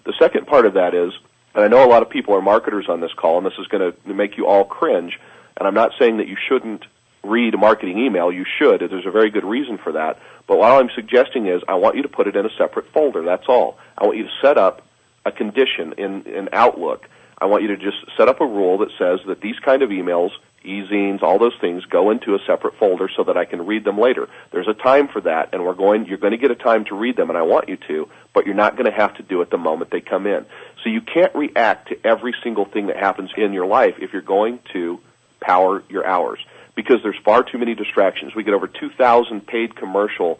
The second part of that is, and I know a lot of people are marketers on this call, and this is going to make you all cringe, and I'm not saying that you shouldn't read a marketing email. You should. There's a very good reason for that. But what I'm suggesting is I want you to put it in a separate folder. That's all. I want you to set up a condition in Outlook. I want you to just set up a rule that says that these kind of emails, e-zines, all those things go into a separate folder so that I can read them later. There's a time for that, and you're going to get a time to read them, and I want you to, but you're not going to have to do it the moment they come in. So you can't react to every single thing that happens in your life if you're going to power your hours, because there's far too many distractions. We get over 2,000 paid commercial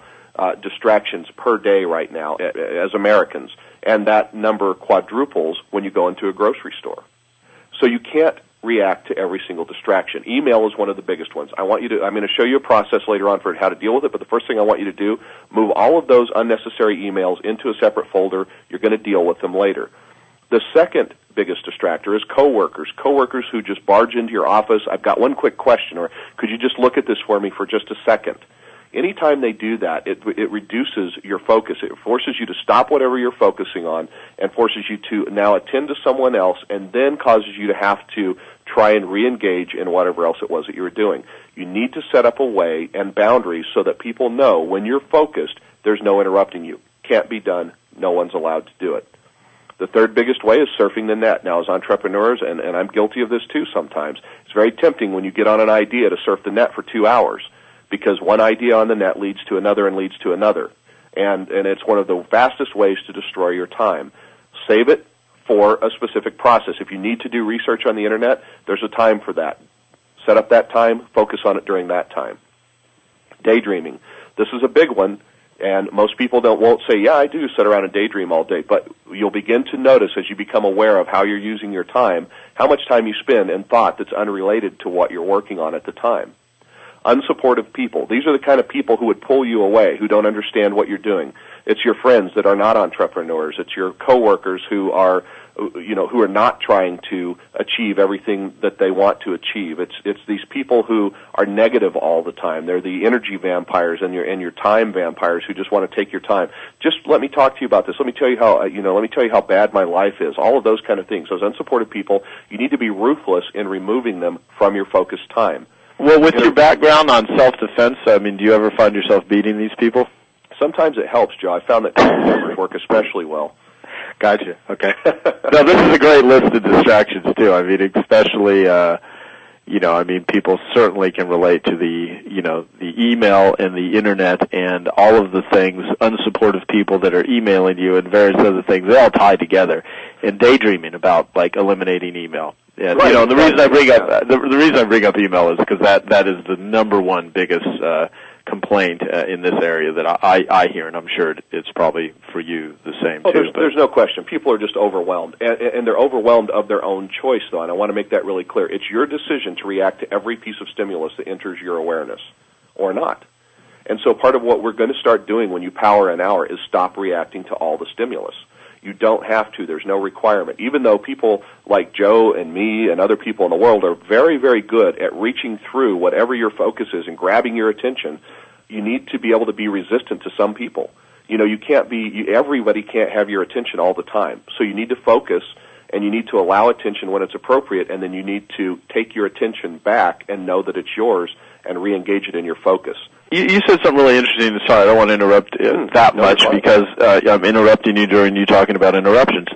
distractions per day right now as Americans, and that number quadruples when you go into a grocery store. So you can't react to every single distraction. Email is one of the biggest ones. I'm going to show you a process later on for how to deal with it, but the first thing I want you to do, move all of those unnecessary emails into a separate folder. You're going to deal with them later. The second biggest distractor is coworkers who just barge into your office. I've got one quick question, or could you just look at this for me for just a second? Anytime they do that, it reduces your focus. It forces you to stop whatever you're focusing on and forces you to now attend to someone else, and then causes you to have to try and re-engage in whatever else it was that you were doing. You need to set up a way and boundaries so that people know when you're focused, there's no interrupting you. Can't be done. No one's allowed to do it. The third biggest way is surfing the net. Now, as entrepreneurs, and I'm guilty of this too sometimes, it's very tempting when you get on an idea to surf the net for 2 hours, because one idea on the net leads to another and leads to another. And it's one of the fastest ways to destroy your time. Save it for a specific process. If you need to do research on the Internet, there's a time for that. Set up that time, focus on it during that time. Daydreaming. This is a big one. And most people won't say, yeah, I do sit around and daydream all day. But you'll begin to notice as you become aware of how you're using your time, how much time you spend in thought that's unrelated to what you're working on at the time. Unsupportive people. These are the kind of people who would pull you away, who don't understand what you're doing. It's your friends that are not entrepreneurs. It's your coworkers who are not trying to achieve everything that they want to achieve. It's these people who are negative all the time. They're the energy vampires and your time vampires who just want to take your time. Just let me talk to you about this. Let me tell you how bad my life is. All of ththose kind of things. Those unsupportive people, you need to be ruthless in removing them from your focused time. Well, with your background on self-defense, do you ever find yourself beating these people? Sometimes it helps, Joe. I found that time numbers work especially well. Gotcha. Okay. No, this is a great list of distractions too. Especially, people certainly can relate to the email and the Internet and all of the things, unsupportive people that are emailing you and various other things. They all tie together. And daydreaming about eliminating email. And, right. The reason I bring up email is because that is the number one biggest complaint in this area that I hear, and I'm sure it's probably for you the same too. There's no question. People are just overwhelmed, and they're overwhelmed of their own choice, though, and I want to make that really clear. It's your decision to react to every piece of stimulus that enters your awareness, or not. And so part of what we're going to start doing when you power an hour is stop reacting to all the stimulus. You don't have to. There's no requirement. Even though people like Joe and me and other people in the world are very, very good at reaching through whatever your focus is and grabbing your attention, you need to be able to be resistant to some people. You can't be, everybody can't have your attention all the time. So you need to focus, and you need to allow attention when it's appropriate, and then you need to take your attention back and know that it's yours and re-engage it in your focus. You said something really interesting. Sorry, I don't want to interrupt that much because I'm interrupting you during you talking about interruptions.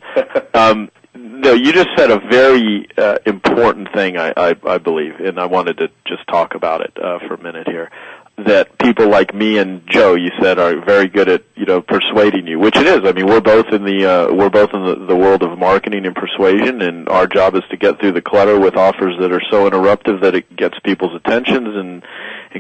No, you just said a very important thing, I believe, and I wanted to just talk about it for a minute here. That people like me and Joe, you said, are very good at persuading you, which it is. I mean, we're both in the world of marketing and persuasion, and our job is to get through the clutter with offers that are so interruptive that it gets people's attentions and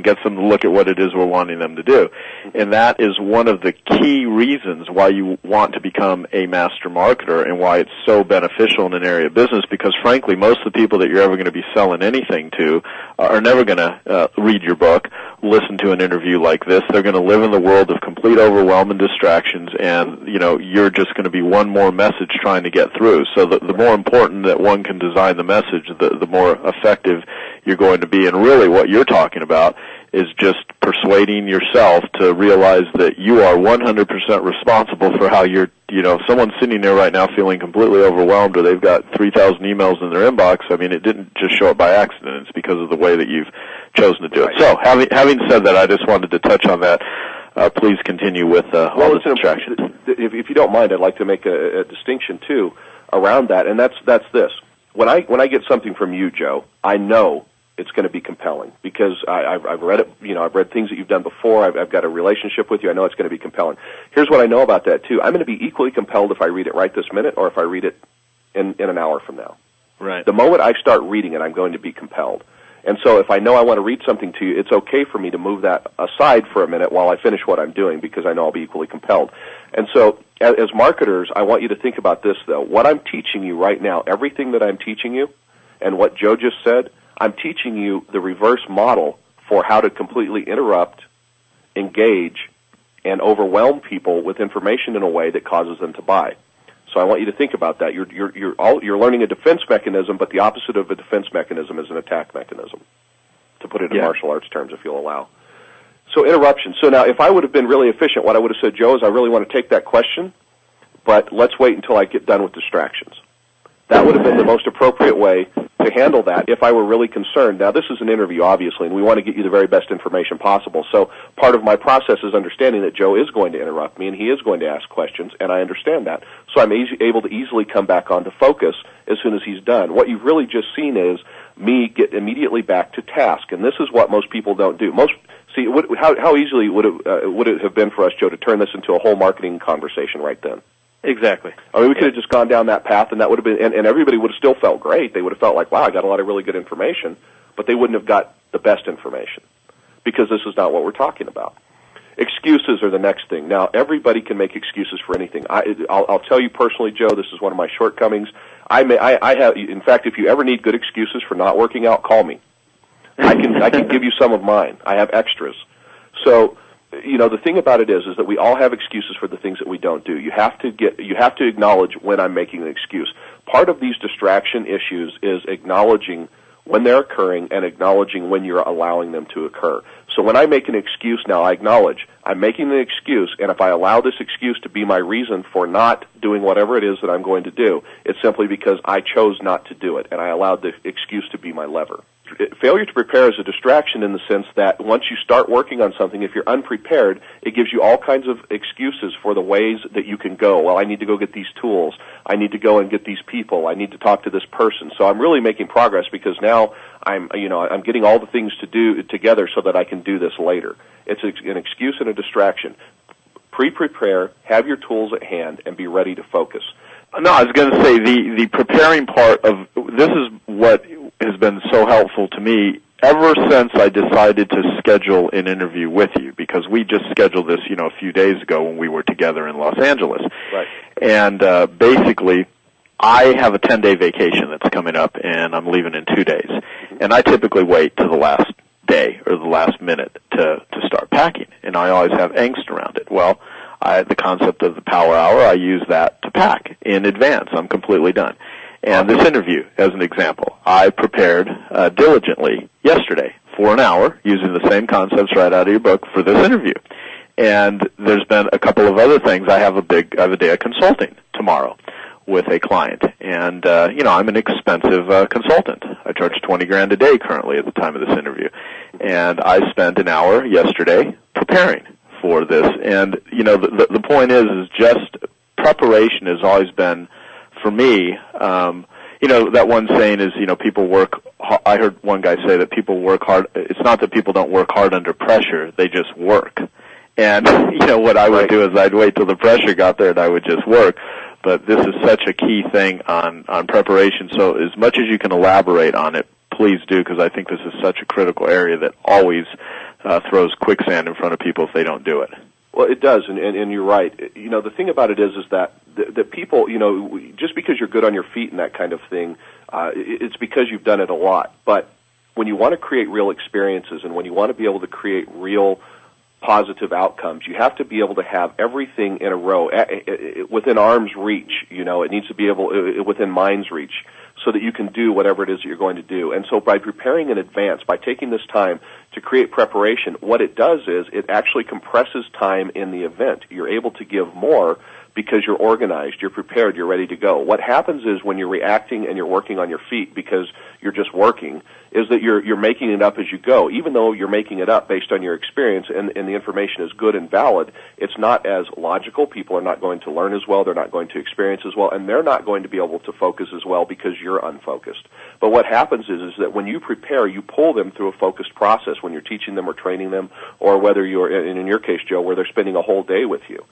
gets them to look at what it is we're wanting them to do. And that is one of the key reasons why you want to become a master marketer and why it's so beneficial in an area of business, because frankly, most of the people that you're ever going to be selling anything to are never going to read your book, listen to an interview like this. They're going to live in the world of complete overwhelm and distractions, and you're just going to be one more message trying to get through. So the more important that one can design the message, the more effective you're going to be. And really what you're talking about is just persuading yourself to realize that you are 100% responsible for how you're, if someone's sitting there right now feeling completely overwhelmed or they've got 3,000 emails in their inbox, I mean, it didn't just show up by accident. It's because of the way that you've chosen to do it. So having said that, I just wanted to touch on that. Please continue with all this distraction. If you don't mind, I'd like to make a distinction, too, around that, and that's this. When I get something from you, Joe, I know it's going to be compelling because I've read it. I've read things that you've done before. I've got a relationship with you. I know it's going to be compelling. Here's what I know about that too. I'm going to be equally compelled if I read it right this minute or if I read it in an hour from now. Right. The moment I start reading it, I'm going to be compelled. And so if I know I want to read something to you, it's okay for me to move that aside for a minute while I finish what I'm doing because I know I'll be equally compelled. And so as marketers, I want you to think about this though. What I'm teaching you right now, everything that I'm teaching you and what Joe just said, I'm teaching you the reverse model for how to completely interrupt, engage, and overwhelm people with information in a way that causes them to buy. So I want you to think about that. You're learning a defense mechanism, but the opposite of a defense mechanism is an attack mechanism, to put it in martial arts terms, if you'll allow. So interruption. So now, if I would have been really efficient, what I would have said, Joe, is I really want to take that question, but let's wait until I get done with distractions. That would have been the most appropriate way to handle that if I were really concerned. Now, this is an interview, obviously, and we want to get you the very best information possible. So part of my process is understanding that Joe is going to interrupt me, and he is going to ask questions, and I understand that. So I'm able to easily come back onto focus as soon as he's done. What you've really just seen is me get immediately back to task, and this is what most people don't do. How easily would it have been for us, Joe, to turn this into a whole marketing conversation right then? Exactly. I mean, we could have just gone down that path, and that would have been, and everybody would have still felt great. They would have felt like, wow, I got a lot of really good information, but they wouldn't have got the best information because this is not what we're talking about. Excuses are the next thing. Now, everybody can make excuses for anything. I'll tell you personally, Joe, this is one of my shortcomings. I have, in fact, if you ever need good excuses for not working out, call me. I can give you some of mine. I have extras. So, the thing about it is that we all have excuses for the things that we don't do. You have to acknowledge when I'm making an excuse. Part of these distraction issues is acknowledging when they're occurring and acknowledging when you're allowing them to occur. So when I make an excuse now, I acknowledge I'm making the excuse, and if I allow this excuse to be my reason for not doing whatever it is that I'm going to do, it's simply because I chose not to do it, and I allowed the excuse to be my lever. Failure to prepare is a distraction in the sense that once you start working on something, if you're unprepared, it gives you all kinds of excuses for the ways that you can go. Well, I need to go get these tools. I need to go and get these people. I need to talk to this person. So I'm really making progress because now I'm getting all the things to do together so that I can do this later. It's an excuse and a distraction. Pre-prepare, have your tools at hand, and be ready to focus. No, I was going to say the preparing part of this is what has been so helpful to me ever since I decided to schedule an interview with you, because we just scheduled this, a few days ago when we were together in Los Angeles. Right. And basically, I have a 10-day vacation that's coming up, and I'm leaving in 2 days. And I typically wait to the last day or the last minute to start packing, and I always have angst around it. Well, the concept of the power hour, I use that to pack in advance. I'm completely done. And this interview, as an example, I prepared diligently yesterday for an hour using the same concepts right out of your book for this interview. And there's been a couple of other things. I have a day of consulting tomorrow with a client. And, I'm an expensive consultant. I charge $20,000 a day currently at the time of this interview. And I spent an hour yesterday preparing for this. And, the point is just preparation has always been, for me, that one saying is, people work, I heard one guy say that people work hard. It's not that people don't work hard under pressure, they just work. And, what I would do is I'd wait till the pressure got there and I would just work. But this is such a key thing on preparation. So as much as you can elaborate on it, please do, because I think this is such a critical area that always throws quicksand in front of people if they don't do it. Well, it does, and you're right. The thing about it is that people, just because you're good on your feet and that kind of thing, it's because you've done it a lot. But when you want to create real experiences and when you want to be able to create real positive outcomes, you have to be able to have everything in a row within arm's reach. It needs to be within mind's reach, so that you can do whatever it is that you're going to do. And so by preparing in advance, by taking this time to create preparation, what it does is it actually compresses time in the event. You're able to give more because you're organized, you're prepared, you're ready to go. What happens is when you're reacting and you're working on your feet because you're just working, is that you're making it up as you go. Even though you're making it up based on your experience and the information is good and valid, it's not as logical. People are not going to learn as well, they're not going to experience as well, and they're not going to be able to focus as well because you're unfocused. But what happens is that when you prepare, you pull them through a focused process when you're teaching them or training them, or whether you're, in your case, Joe, where they're spending a whole day with you.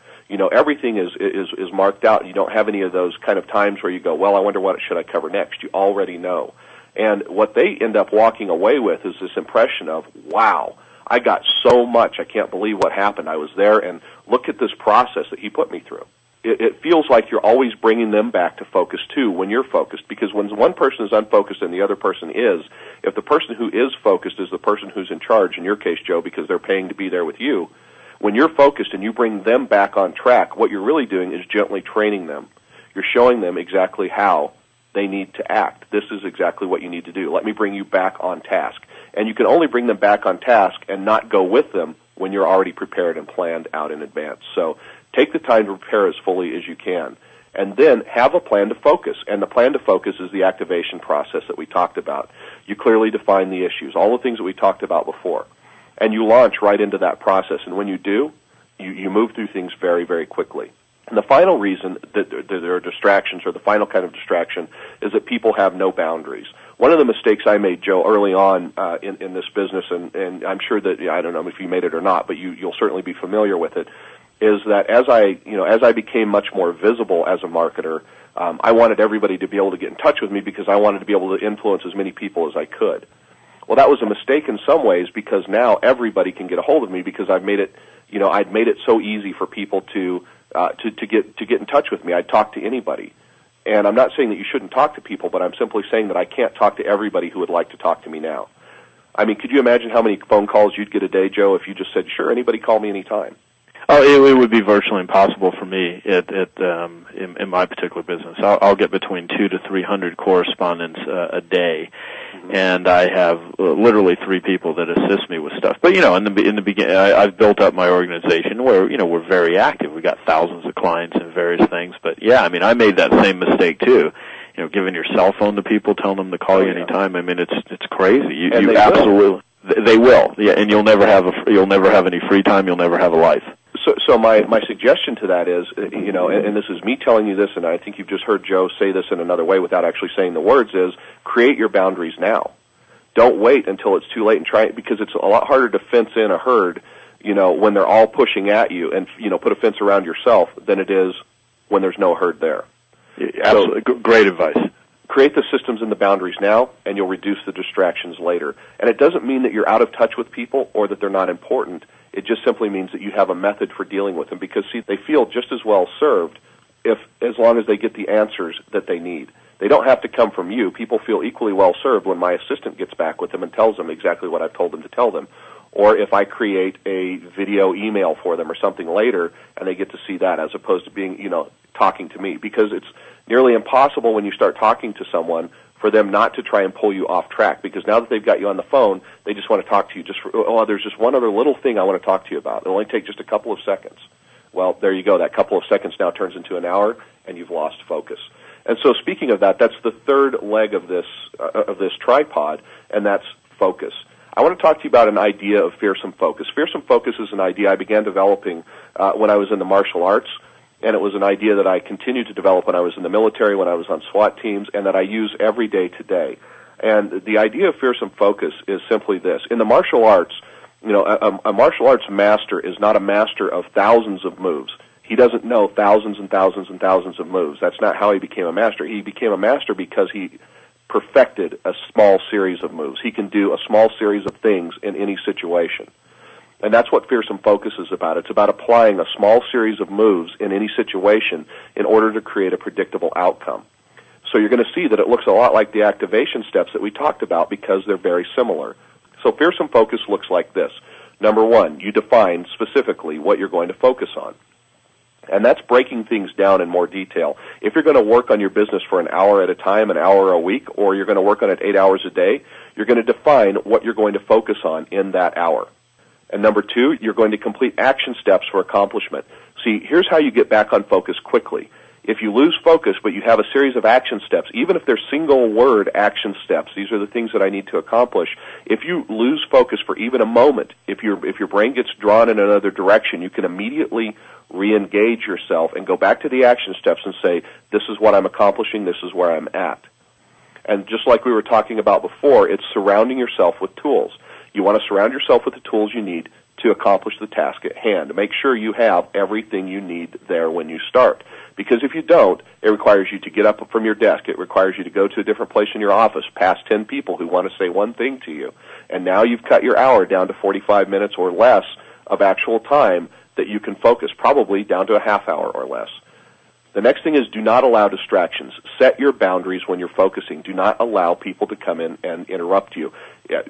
Everything is marked out. You don't have any of those kind of times where you go, well, I wonder what should I cover next. You already know. And what they end up walking away with is this impression of, wow, I got so much. I can't believe what happened. I was there, and look at this process that he put me through. It feels like you're always bringing them back to focus, too, when you're focused. Because when one person is unfocused and the other person is, if the person who is focused is the person who's in charge, in your case, Joe, because they're paying to be there with you, when you're focused and you bring them back on track, what you're really doing is gently training them. You're showing them exactly how they need to act. This is exactly what you need to do. Let me bring you back on task. And you can only bring them back on task and not go with them when you're already prepared and planned out in advance. So take the time to prepare as fully as you can. And then have a plan to focus. And the plan to focus is the activation process that we talked about. You clearly define the issues, all the things that we talked about before. And you launch right into that process. And when you do, you move through things very, very quickly. And the final reason that there are distractions, or the final kind of distraction, is that people have no boundaries. One of the mistakes I made, Joe, early on in this business, and I'm sure that, I don't know if you made it or not, but you'll certainly be familiar with it, is that as I became much more visible as a marketer, I wanted everybody to be able to get in touch with me because I wanted to be able to influence as many people as I could. Well, that was a mistake in some ways, because now everybody can get a hold of me because I'd made it so easy for people to get in touch with me. I'd talk to anybody. And I'm not saying that you shouldn't talk to people, but I'm simply saying that I can't talk to everybody who would like to talk to me now. I mean, could you imagine how many phone calls you'd get a day, Joe, if you just said, sure, anybody call me anytime? Oh, it would be virtually impossible for me in my particular business. I'll get between 200 to 300 correspondents a day, and I have literally 3 people that assist me with stuff. But in the beginning, I've built up my organization where we're very active. We got thousands of clients and various things. But yeah, I mean, I made that same mistake too. Giving your cell phone to people, telling them to call you anytime. I mean, it's crazy. You absolutely they will. Yeah, and you'll never have any free time. You'll never have a life. So my suggestion to that is, and this is me telling you this, and I think you've just heard Joe say this in another way without actually saying the words, is create your boundaries now. Don't wait until it's too late and try it, because it's a lot harder to fence in a herd, when they're all pushing at you, and, put a fence around yourself, than it is when there's no herd there. Absolutely. So, great advice. Create the systems and the boundaries now, and you'll reduce the distractions later. And it doesn't mean that you're out of touch with people or that they're not important. It just simply means that you have a method for dealing with them, because, see, they feel just as well served as long as they get the answers that they need. They don't have to come from you. People feel equally well served when my assistant gets back with them and tells them exactly what I've told them to tell them. or if I create a video email for them or something later, and they get to see that as opposed to being, talking to me. Because it's nearly impossible when you start talking to someone for them not to try and pull you off track, because now that they've got you on the phone, they just want to talk to you there's just one other little thing I want to talk to you about. It'll only take just a couple of seconds. Well, there you go. That couple of seconds now turns into an hour, and you've lost focus. And so speaking of that, that's the third leg of this tripod, and that's focus. I want to talk to you about an idea of fearsome focus. Fearsome focus is an idea I began developing when I was in the martial arts, and it was an idea that I continued to develop when I was in the military, when I was on SWAT teams, and that I use every day today. And the idea of fearsome focus is simply this. In the martial arts, a martial arts master is not a master of thousands of moves. He doesn't know thousands and thousands and thousands of moves. That's not how he became a master. He became a master because he perfected a small series of moves. He can do a small series of things in any situation. And that's what fearsome focus is about. It's about applying a small series of moves in any situation in order to create a predictable outcome. So you're going to see that it looks a lot like the activation steps that we talked about because they're very similar. So fearsome focus looks like this. Number one, you define specifically what you're going to focus on. And that's breaking things down in more detail. If you're going to work on your business for an hour at a time, an hour a week, or you're going to work on it 8 hours a day, you're going to define what you're going to focus on in that hour. And number two, you're going to complete action steps for accomplishment. See, here's how you get back on focus quickly. If you lose focus, but you have a series of action steps, even if they're single-word action steps, these are the things that I need to accomplish. If you lose focus for even a moment, if your brain gets drawn in another direction, you can immediately re-engage yourself and go back to the action steps and say, this is what I'm accomplishing, this is where I'm at. And just like we were talking about before, it's surrounding yourself with tools. You want to surround yourself with the tools you need to accomplish the task at hand. Make sure you have everything you need there when you start. Because if you don't, it requires you to get up from your desk. It requires you to go to a different place in your office, past 10 people who want to say one thing to you. And now you've cut your hour down to 45 minutes or less of actual time that you can focus, probably down to a half hour or less. The next thing is do not allow distractions. Set your boundaries when you're focusing. Do not allow people to come in and interrupt you.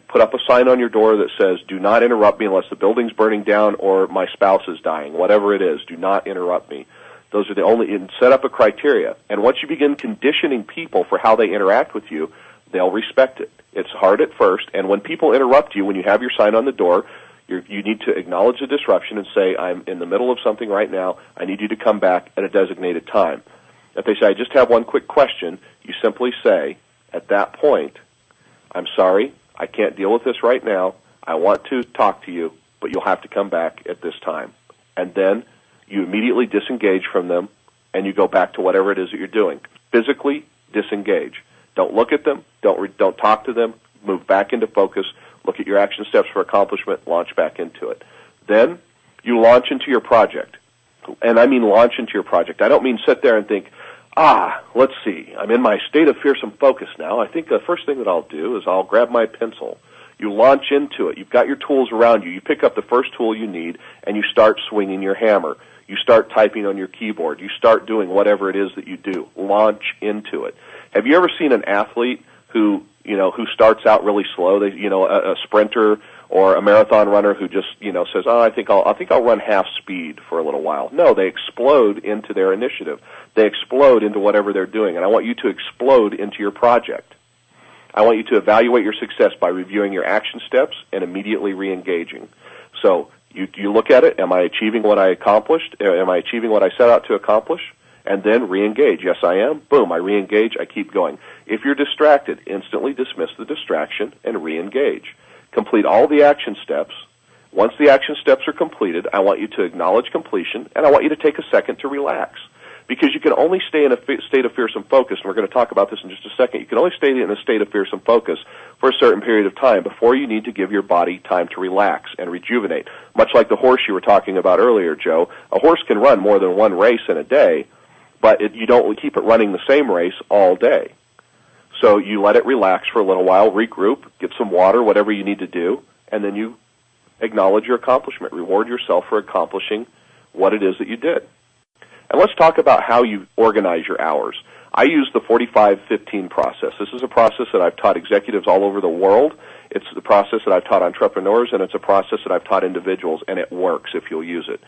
Put up a sign on your door that says, do not interrupt me unless the building's burning down or my spouse is dying. Whatever it is, do not interrupt me. Those are the only, and set up a criteria. And once you begin conditioning people for how they interact with you, they'll respect it. It's hard at first, and when people interrupt you, when you have your sign on the door, you need to acknowledge the disruption and say, I'm in the middle of something right now. I need you to come back at a designated time. If they say, I just have one quick question, you simply say, at that point, I'm sorry, I can't deal with this right now. I want to talk to you, but you'll have to come back at this time. And then you immediately disengage from them, and you go back to whatever it is that you're doing. Physically disengage. Don't look at them. Don't talk to them. Move back into focus. Look at your action steps for accomplishment, launch back into it. Then you launch into your project. And I mean launch into your project. I don't mean sit there and think, let's see, I'm in my state of fearsome focus now. I think the first thing that I'll do is I'll grab my pencil. You launch into it. You've got your tools around you. You pick up the first tool you need, and you start swinging your hammer. You start typing on your keyboard. You start doing whatever it is that you do. Launch into it. Have you ever seen an athlete who starts out really slow? A sprinter or a marathon runner who just, says, I think I'll run half speed for a little while. No, they explode into their initiative. They explode into whatever they're doing, and I want you to explode into your project. I want you to evaluate your success by reviewing your action steps and immediately re-engaging. So you look at it, am I achieving what I accomplished? Am I achieving what I set out to accomplish? And then re-engage. Yes, I am. Boom, I re-engage. I keep going. If you're distracted, instantly dismiss the distraction and re-engage. Complete all the action steps. Once the action steps are completed, I want you to acknowledge completion, and I want you to take a second to relax. Because you can only stay in a state of fearsome focus, and we're going to talk about this in just a second. You can only stay in a state of fearsome focus for a certain period of time before you need to give your body time to relax and rejuvenate. Much like the horse you were talking about earlier, Joe, a horse can run more than one race in a day, but you don't keep it running the same race all day. So you let it relax for a little while, regroup, get some water, whatever you need to do, and then you acknowledge your accomplishment. Reward yourself for accomplishing what it is that you did. And let's talk about how you organize your hours. I use the 45-15 process. This is a process that I've taught executives all over the world. It's the process that I've taught entrepreneurs, and it's a process that I've taught individuals, and it works if you'll use it.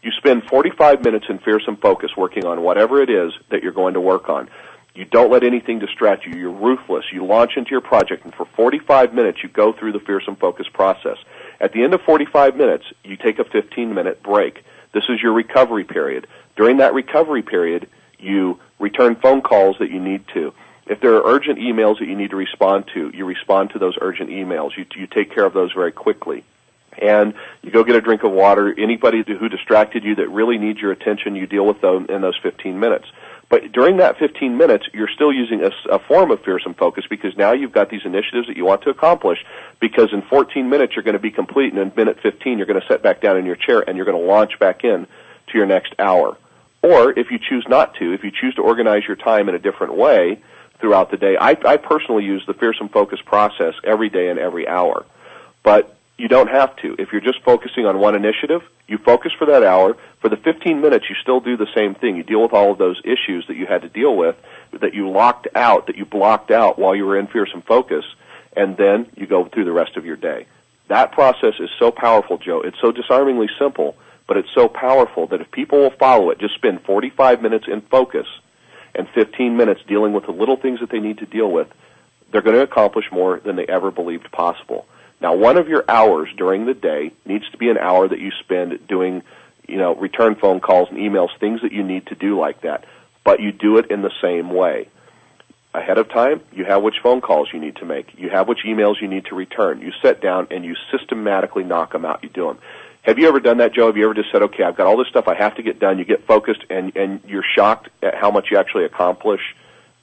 You spend 45 minutes in Fearsome Focus working on whatever it is that you're going to work on. You don't let anything distract you. You're ruthless. You launch into your project, and for 45 minutes, you go through the Fearsome Focus process. At the end of 45 minutes, you take a 15-minute break. This is your recovery period. During that recovery period, you return phone calls that you need to. If there are urgent emails that you need to respond to, you respond to those urgent emails. You take care of those very quickly. And you go get a drink of water. Anybody who distracted you that really needs your attention, you deal with them in those 15 minutes. But during that 15 minutes, you're still using a form of Fearsome Focus, because now you've got these initiatives that you want to accomplish, because in 14 minutes you're going to be complete, and in minute 15 you're going to sit back down in your chair and you're going to launch back in to your next hour. Or if you choose not to, if you choose to organize your time in a different way throughout the day, I personally use the Fearsome Focus process every day and every hour. But you don't have to. If you're just focusing on one initiative, you focus for that hour. For the 15 minutes, you still do the same thing. You deal with all of those issues that you had to deal with, that you locked out, that you blocked out while you were in Fearsome Focus, and then you go through the rest of your day. That process is so powerful, Joe. It's so disarmingly simple, but it's so powerful that if people will follow it, just spend 45 minutes in focus and 15 minutes dealing with the little things that they need to deal with, they're going to accomplish more than they ever believed possible. Now, one of your hours during the day needs to be an hour that you spend doing, return phone calls and emails, things that you need to do like that. But you do it in the same way. Ahead of time, you have which phone calls you need to make. You have which emails you need to return. You sit down and you systematically knock them out. You do them. Have you ever done that, Joe? Have you ever just said, okay, I've got all this stuff I have to get done. You get focused, and you're shocked at how much you actually accomplish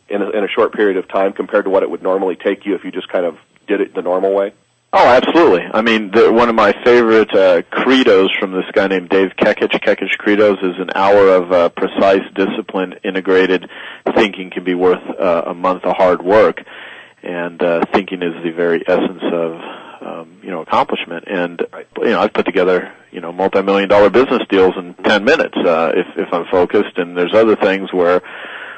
in a short period of time compared to what it would normally take you if you just kind of did it the normal way? Oh, absolutely. I mean, one of my favorite credos from this guy named Dave Kekich Credos, is an hour of precise, disciplined, integrated thinking can be worth a month of hard work. And thinking is the very essence of accomplishment. And I've put together multi-million-dollar business deals in 10 minutes if I'm focused. And there's other things where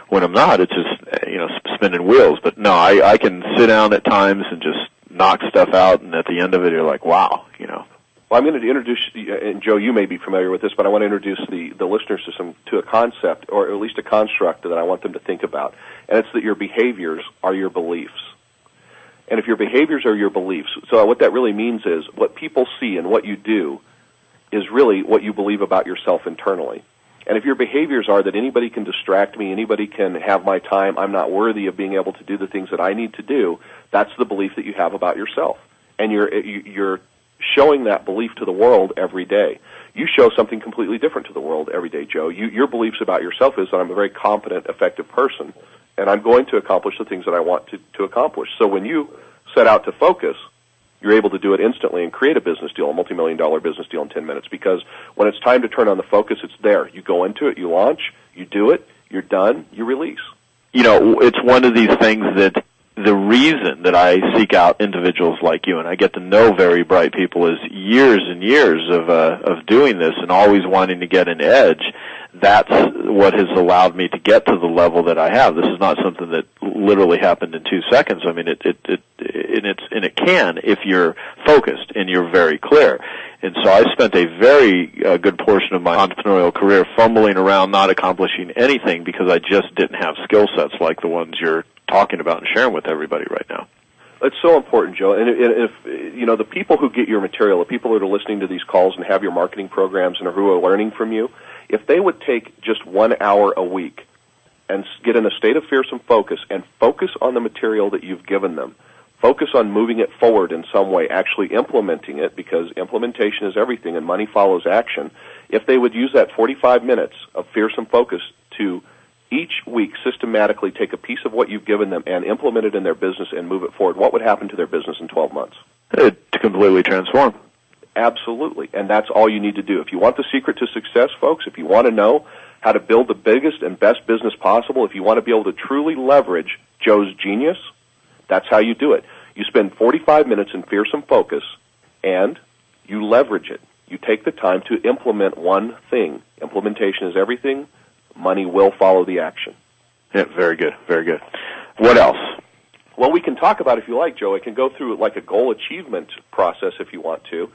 when I'm not, it's just spinning wheels. But no, I can sit down at times and just knock stuff out, and at the end of it, you're like, wow, Well, I'm going to introduce, and Joe, you may be familiar with this, but I want to introduce the listeners to a concept, or at least a construct that I want them to think about, and it's that your behaviors are your beliefs. And if your behaviors are your beliefs, so what that really means is what people see and what you do is really what you believe about yourself internally. And if your behaviors are that anybody can distract me, anybody can have my time, I'm not worthy of being able to do the things that I need to do, that's the belief that you have about yourself. And you're showing that belief to the world every day. You show something completely different to the world every day, Joe. Your beliefs about yourself is that I'm a very competent, effective person, and I'm going to accomplish the things that I want to accomplish. So when you set out to focus, you're able to do it instantly and create a business deal, a multi-million-dollar business deal in 10 minutes, because when it's time to turn on the focus, it's there. You go into it, you launch, you do it, you're done, you release. It's one of these things that the reason that I seek out individuals like you, and I get to know very bright people, is years and years of doing this and always wanting to get an edge. That's what has allowed me to get to the level that I have. This is not something that literally happened in 2 seconds. I mean, it can if you're focused and you're very clear. And so I spent a very good portion of my entrepreneurial career fumbling around, not accomplishing anything because I just didn't have skill sets like the ones you're talking about and sharing with everybody right now. It's so important, Joe. And if the people who get your material, the people that are listening to these calls and have your marketing programs and who are learning from you, if they would take just 1 hour a week and get in a state of fearsome focus and focus on the material that you've given them, focus on moving it forward in some way, actually implementing it, because implementation is everything and money follows action. If they would use that 45 minutes of fearsome focus to each week systematically take a piece of what you've given them and implement it in their business and move it forward, what would happen to their business in 12 months? To completely transform. Absolutely, and that's all you need to do. If you want the secret to success, folks, if you want to know how to build the biggest and best business possible, if you want to be able to truly leverage Joe's genius, that's how you do it. You spend 45 minutes in fearsome focus, and you leverage it. You take the time to implement one thing. Implementation is everything. money will follow the action. Yeah, very good, very good. What else? Well, we can talk about, if you like, Joe. It can go through like a goal achievement process if you want to,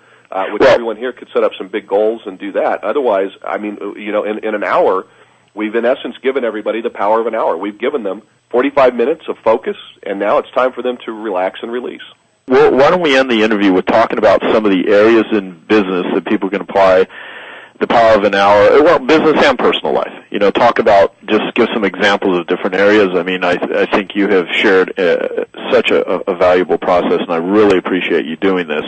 which everyone here could set up some big goals and do that. Otherwise, I mean, you know, in an hour, we've in essence given everybody the power of an hour. We've given them 45 minutes of focus, and now it's time for them to relax and release. Well, why don't we end the interview with talking about some of the areas in business that people can apply the power of an hour, well, business and personal life. You know, talk about, just give some examples of different areas. I mean, I think you have shared such a valuable process, and I really appreciate you doing this.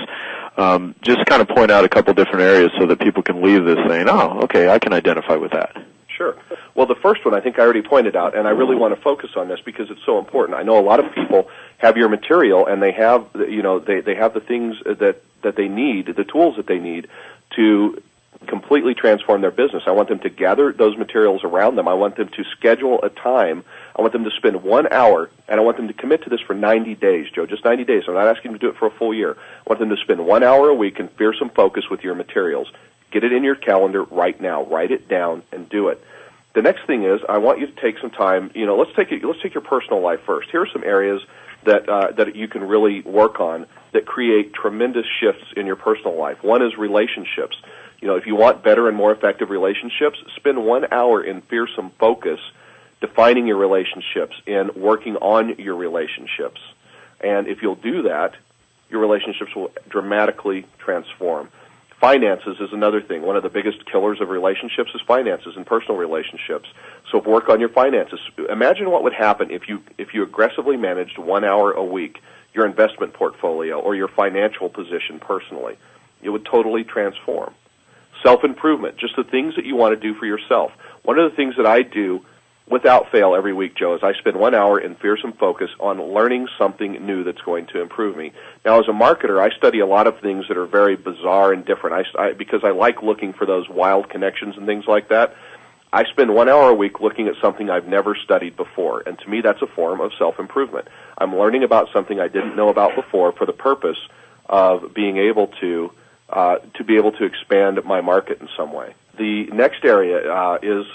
Just kind of point out a couple different areas so that people can leave this saying, oh, okay, I can identify with that. Sure. Well, the first one I think I already pointed out, and I really want to focus on this because it's so important. I know a lot of people have your material, and they have, you know, they have the things that they need, the tools that they need to completely transform their business. I want them to gather those materials around them. I want them to schedule a time. I want them to spend 1 hour, and I want them to commit to this for 90 days, Joe, just 90 days. I'm not asking them to do it for a full year. I want them to spend 1 hour a week in Fearsome focus with your materials. Get it in your calendar right now. Write it down and do it. The next thing is I want you to take some time. You know, let's take your personal life first. Here are some areas that you can really work on that create tremendous shifts in your personal life. One is relationships. You know, if you want better and more effective relationships, spend 1 hour in Fearsome focus defining your relationships and working on your relationships. And if you'll do that, your relationships will dramatically transform. Finances is another thing. One of the biggest killers of relationships is finances and personal relationships. So work on your finances. Imagine what would happen if you aggressively managed 1 hour a week your investment portfolio or your financial position personally. It would totally transform. Self-improvement, just the things that you want to do for yourself. One of the things that I do without fail every week, Joe, is I spend 1 hour in Fearsome focus on learning something new that's going to improve me. Now, as a marketer, I study a lot of things that are very bizarre and different because I like looking for those wild connections and things like that. I spend 1 hour a week looking at something I've never studied before, and to me that's a form of self-improvement. I'm learning about something I didn't know about before for the purpose of being able to be able to expand my market in some way. The next area is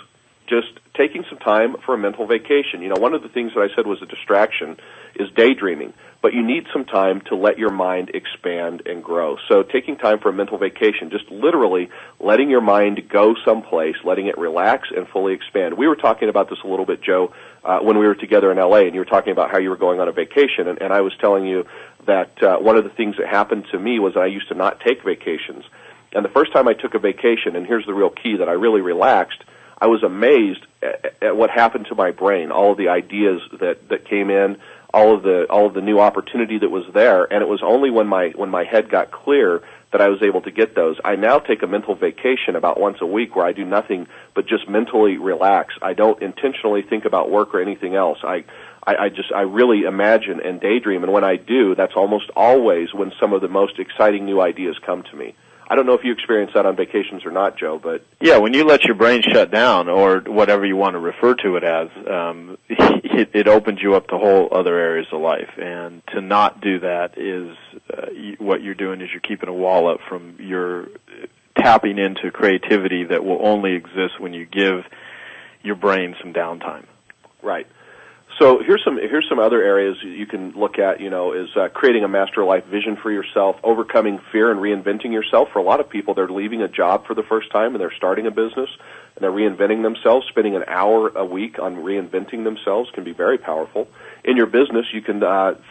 just taking some time for a mental vacation. You know, one of the things that I said was a distraction is daydreaming, but you need some time to let your mind expand and grow. So taking time for a mental vacation, just literally letting your mind go someplace, letting it relax and fully expand. We were talking about this a little bit, Joe, when we were together in L.A., and you were talking about how you were going on a vacation, and I was telling you that one of the things that happened to me was that I used to not take vacations. And the first time I took a vacation, and here's the real key, that I really relaxed, I was amazed at what happened to my brain, all of the ideas that came in, all of the new opportunity that was there, and it was only when my head got clear that I was able to get those. I now take a mental vacation about once a week where I do nothing but just mentally relax. I don't intentionally think about work or anything else. I really imagine and daydream, and when I do, that's almost always when some of the most exciting new ideas come to me. I don't know if you experience that on vacations or not, Joe, but... Yeah, when you let your brain shut down, or whatever you want to refer to it as, it opens you up to whole other areas of life. And to not do that is what you're doing is you're keeping a wall up from your tapping into creativity that will only exist when you give your brain some downtime. Right. So here's some other areas you can look at, you know, is creating a master life vision for yourself, overcoming fear and reinventing yourself. For a lot of people, they're leaving a job for the first time and they're starting a business and they're reinventing themselves. Spending an hour a week on reinventing themselves can be very powerful. In your business, you can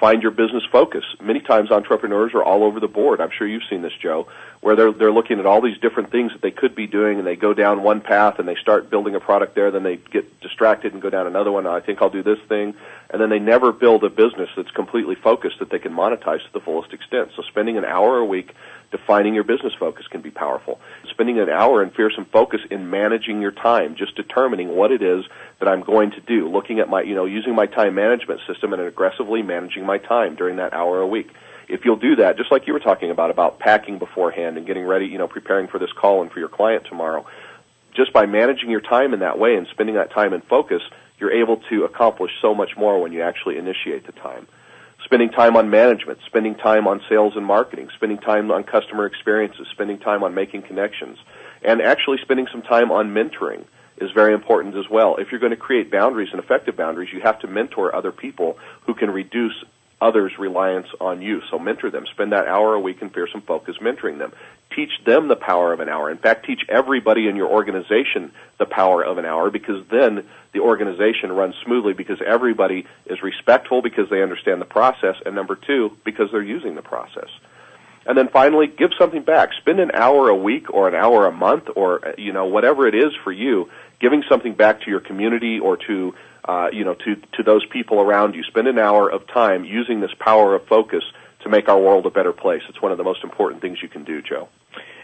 find your business focus. Many times entrepreneurs are all over the board. I'm sure you've seen this, Joe, where they're looking at all these different things that they could be doing, and they go down one path and they start building a product there, then they get distracted and go down another one. I think I'll do this thing, and then they never build a business that's completely focused that they can monetize to the fullest extent. So spending an hour a week defining your business focus can be powerful. Spending an hour in Fearsome focus in managing your time, just determining what it is that I'm going to do, looking at using my time management system and aggressively managing my time during that hour a week. If you'll do that, just like you were talking about packing beforehand and getting ready, preparing for this call and for your client tomorrow, just by managing your time in that way and spending that time in focus, you're able to accomplish so much more when you actually initiate the time. Spending time on management, spending time on sales and marketing, spending time on customer experiences, spending time on making connections, and actually spending some time on mentoring. is very important as well. If you're going to create boundaries and effective boundaries, you have to mentor other people who can reduce others' reliance on you. So mentor them. Spend that hour a week in Fearsome Focus mentoring them. Teach them the power of an hour. In fact, teach everybody in your organization the power of an hour, because then the organization runs smoothly, because everybody is respectful because they understand the process, and number two, because they're using the process. And then finally, give something back. Spend an hour a week or an hour a month or, whatever it is for you, giving something back to your community or to those people around you. Spend an hour of time using this power of focus to make our world a better place. It's one of the most important things you can do, Joe.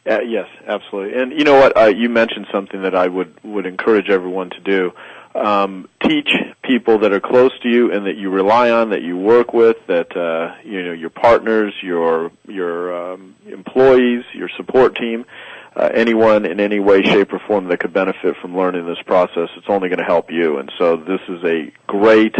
Yes, absolutely. And you know what? You mentioned something that I would encourage everyone to do. Teach people that are close to you and that you rely on, that you work with, that your partners, your employees, your support team, anyone in any way, shape, or form that could benefit from learning this process. It's only going to help you. And so this is a great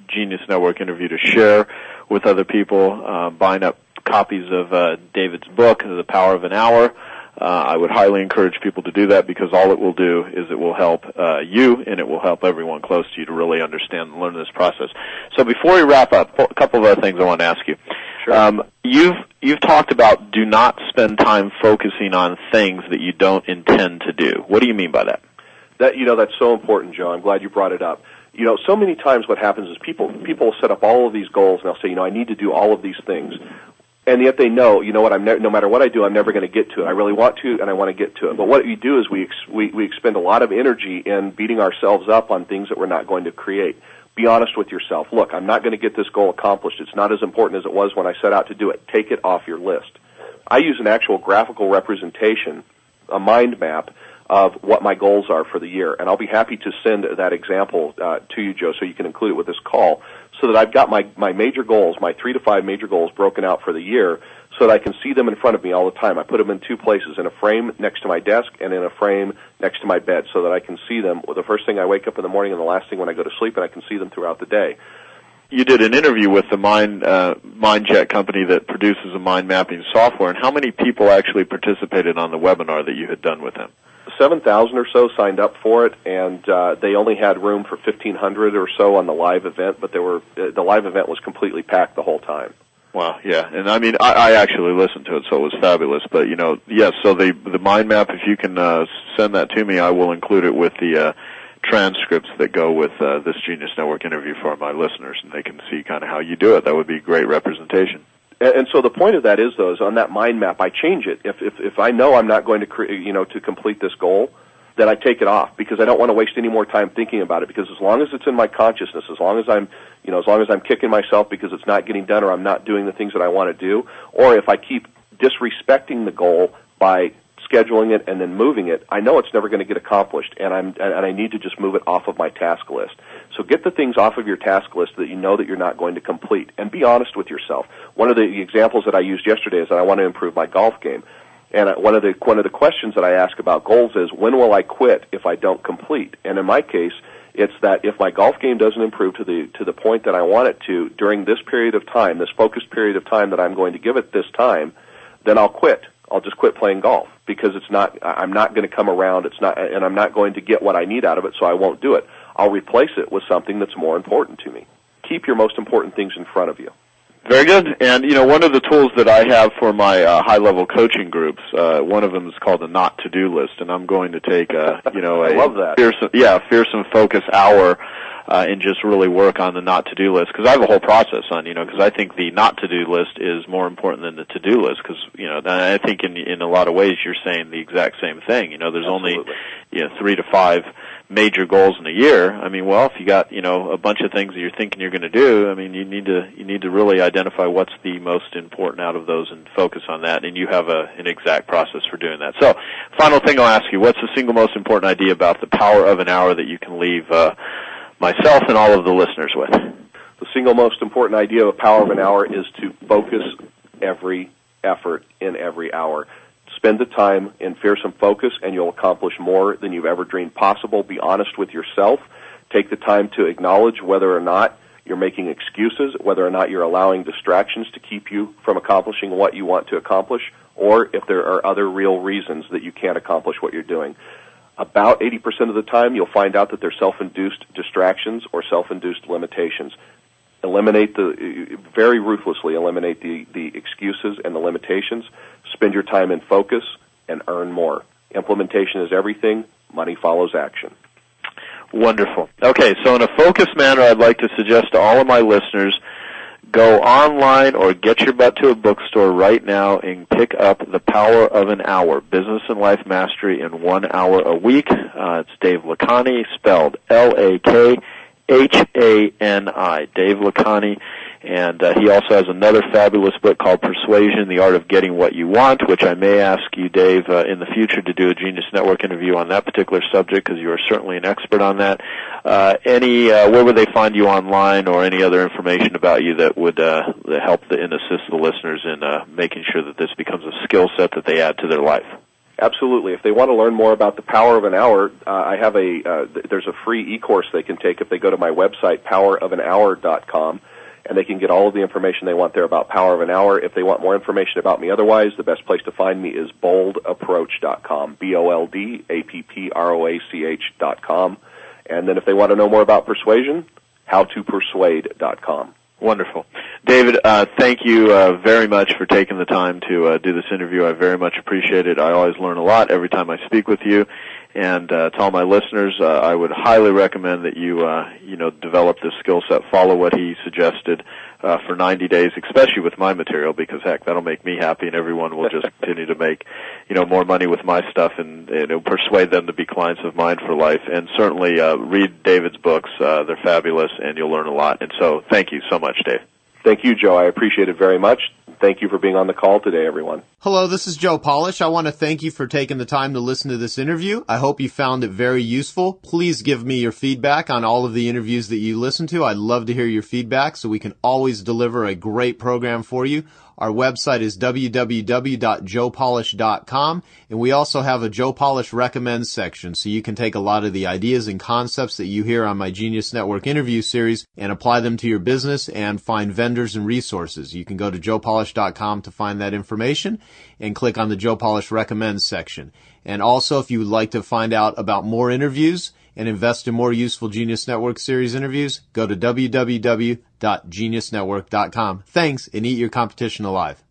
Genius Network interview to share with other people. Buying up copies of David's book, The Power of an Hour. I would highly encourage people to do that, because all it will do is it will help you, and it will help everyone close to you to really understand and learn this process. So before we wrap up, a couple of other things I want to ask you. Sure. You've talked about do not spend time focusing on things that you don't intend to do. What do you mean by that? That's so important, Joe. I'm glad you brought it up. So many times what happens is people set up all of these goals, and they'll say, I need to do all of these things. And yet they know, no matter what I do, I'm never going to get to it. I really want to, and I want to get to it. But what we do is we expend a lot of energy in beating ourselves up on things that we're not going to create. Be honest with yourself. Look, I'm not going to get this goal accomplished. It's not as important as it was when I set out to do it. Take it off your list. I use an actual graphical representation, a mind map, of what my goals are for the year. And I'll be happy to send that example to you, Joe, so you can include it with this call, so that I've got my major goals, my 3 to 5 major goals broken out for the year, so that I can see them in front of me all the time. I put them in 2 places, in a frame next to my desk and in a frame next to my bed, so that I can see them the first thing I wake up in the morning and the last thing when I go to sleep, and I can see them throughout the day. You did an interview with the MindJet company that produces a mind mapping software, and how many people actually participated on the webinar that you had done with them? 7,000 or so signed up for it, and they only had room for 1,500 or so on the live event, but the live event was completely packed the whole time. Wow, yeah. And I mean, I actually listened to it, so it was fabulous. But, yes, so the mind map, if you can send that to me, I will include it with the transcripts that go with this Genius Network interview for my listeners, and they can see kind of how you do it. That would be great representation. And so the point of that is on that mind map, I change it. If I know I'm not going to to complete this goal, then I take it off, because I don't want to waste any more time thinking about it. Because as long as it's in my consciousness, as long as I'm kicking myself because it's not getting done, or I'm not doing the things that I want to do, or if I keep disrespecting the goal by scheduling it and then moving it, I know it's never going to get accomplished, and I need to just move it off of my task list. So get the things off of your task list that you know that you're not going to complete, and be honest with yourself. One of the examples that I used yesterday is that I want to improve my golf game, and one of the questions that I ask about goals is, when will I quit if I don't complete? And in my case, it's that if my golf game doesn't improve to the point that I want it to during this period of time, this focused period of time that I'm going to give it this time, then I'll quit. I'll just quit playing golf, because I'm not going to come around, and I'm not going to get what I need out of it, so I won't do it. I'll replace it with something that's more important to me. Keep your most important things in front of you. Very good. And, one of the tools that I have for my high-level coaching groups, one of them is called a not-to-do list, and I'm going to take I love that. Fearsome Focus Hour, and just really work on the not-to-do list, because I have a whole process on, because I think the not-to-do list is more important than the to-do list, because, I think in a lot of ways you're saying the exact same thing. There's Absolutely. only 3 to 5 major goals in a year. I mean, well, if you got, a bunch of things that you're thinking you're going to do, I mean, you need to really identify what's the most important out of those and focus on that, and you have an exact process for doing that. So, final thing I'll ask you, what's the single most important idea about the power of an hour that you can leave myself and all of the listeners with? The single most important idea of the power of an hour is to focus every effort in every hour. Spend the time in Fearsome Focus, and you'll accomplish more than you've ever dreamed possible. Be honest with yourself. Take the time to acknowledge whether or not you're making excuses, whether or not you're allowing distractions to keep you from accomplishing what you want to accomplish, or if there are other real reasons that you can't accomplish what you're doing. About 80% of the time, you'll find out that they're self-induced distractions or self-induced limitations. Very ruthlessly eliminate the excuses and the limitations. Spend your time in focus and earn more. Implementation is everything. Money follows action. Wonderful. Okay, so in a focused manner, I'd like to suggest to all of my listeners, go online or get your butt to a bookstore right now and pick up The Power of an Hour, Business and Life Mastery in 1 hour a week. It's Dave Lakhani, spelled Lakhani, Dave Lakhani. And he also has another fabulous book called Persuasion, The Art of Getting What You Want, which I may ask you, Dave, in the future to do a Genius Network interview on that particular subject, because you are certainly an expert on that. Where would they find you online, or any other information about you that would help and assist the listeners in making sure that this becomes a skill set that they add to their life? Absolutely. If they want to learn more about The Power of an Hour, I have there's a free e-course they can take if they go to my website, powerofanour.com. And they can get all of the information they want there about Power of an Hour. If they want more information about me otherwise, the best place to find me is boldapproach.com, boldapproach.com. And then if they want to know more about persuasion, howtopersuade.com. Wonderful. David, thank you very much for taking the time to do this interview. I very much appreciate it. I always learn a lot every time I speak with you. And to all my listeners, I would highly recommend that you develop this skill set, follow what he suggested for 90 days, especially with my material, because, heck, that'll make me happy, and everyone will just continue to make, more money with my stuff, and persuade them to be clients of mine for life. And certainly read David's books. They're fabulous, and you'll learn a lot. And so thank you so much, Dave. Thank you, Joe. I appreciate it very much. Thank you for being on the call today, everyone. Hello, this is Joe Polish. I want to thank you for taking the time to listen to this interview. I hope you found it very useful. Please give me your feedback on all of the interviews that you listen to. I'd love to hear your feedback so we can always deliver a great program for you. Our website is www.joepolish.com, and we also have a Joe Polish Recommends section, so you can take a lot of the ideas and concepts that you hear on my Genius Network interview series and apply them to your business and find vendors and resources. You can go to joepolish.com to find that information and click on the Joe Polish Recommends section. And also, if you would like to find out about more interviews and invest in more useful Genius Network series interviews, go to www.geniusnetwork.com. Thanks, and eat your competition alive.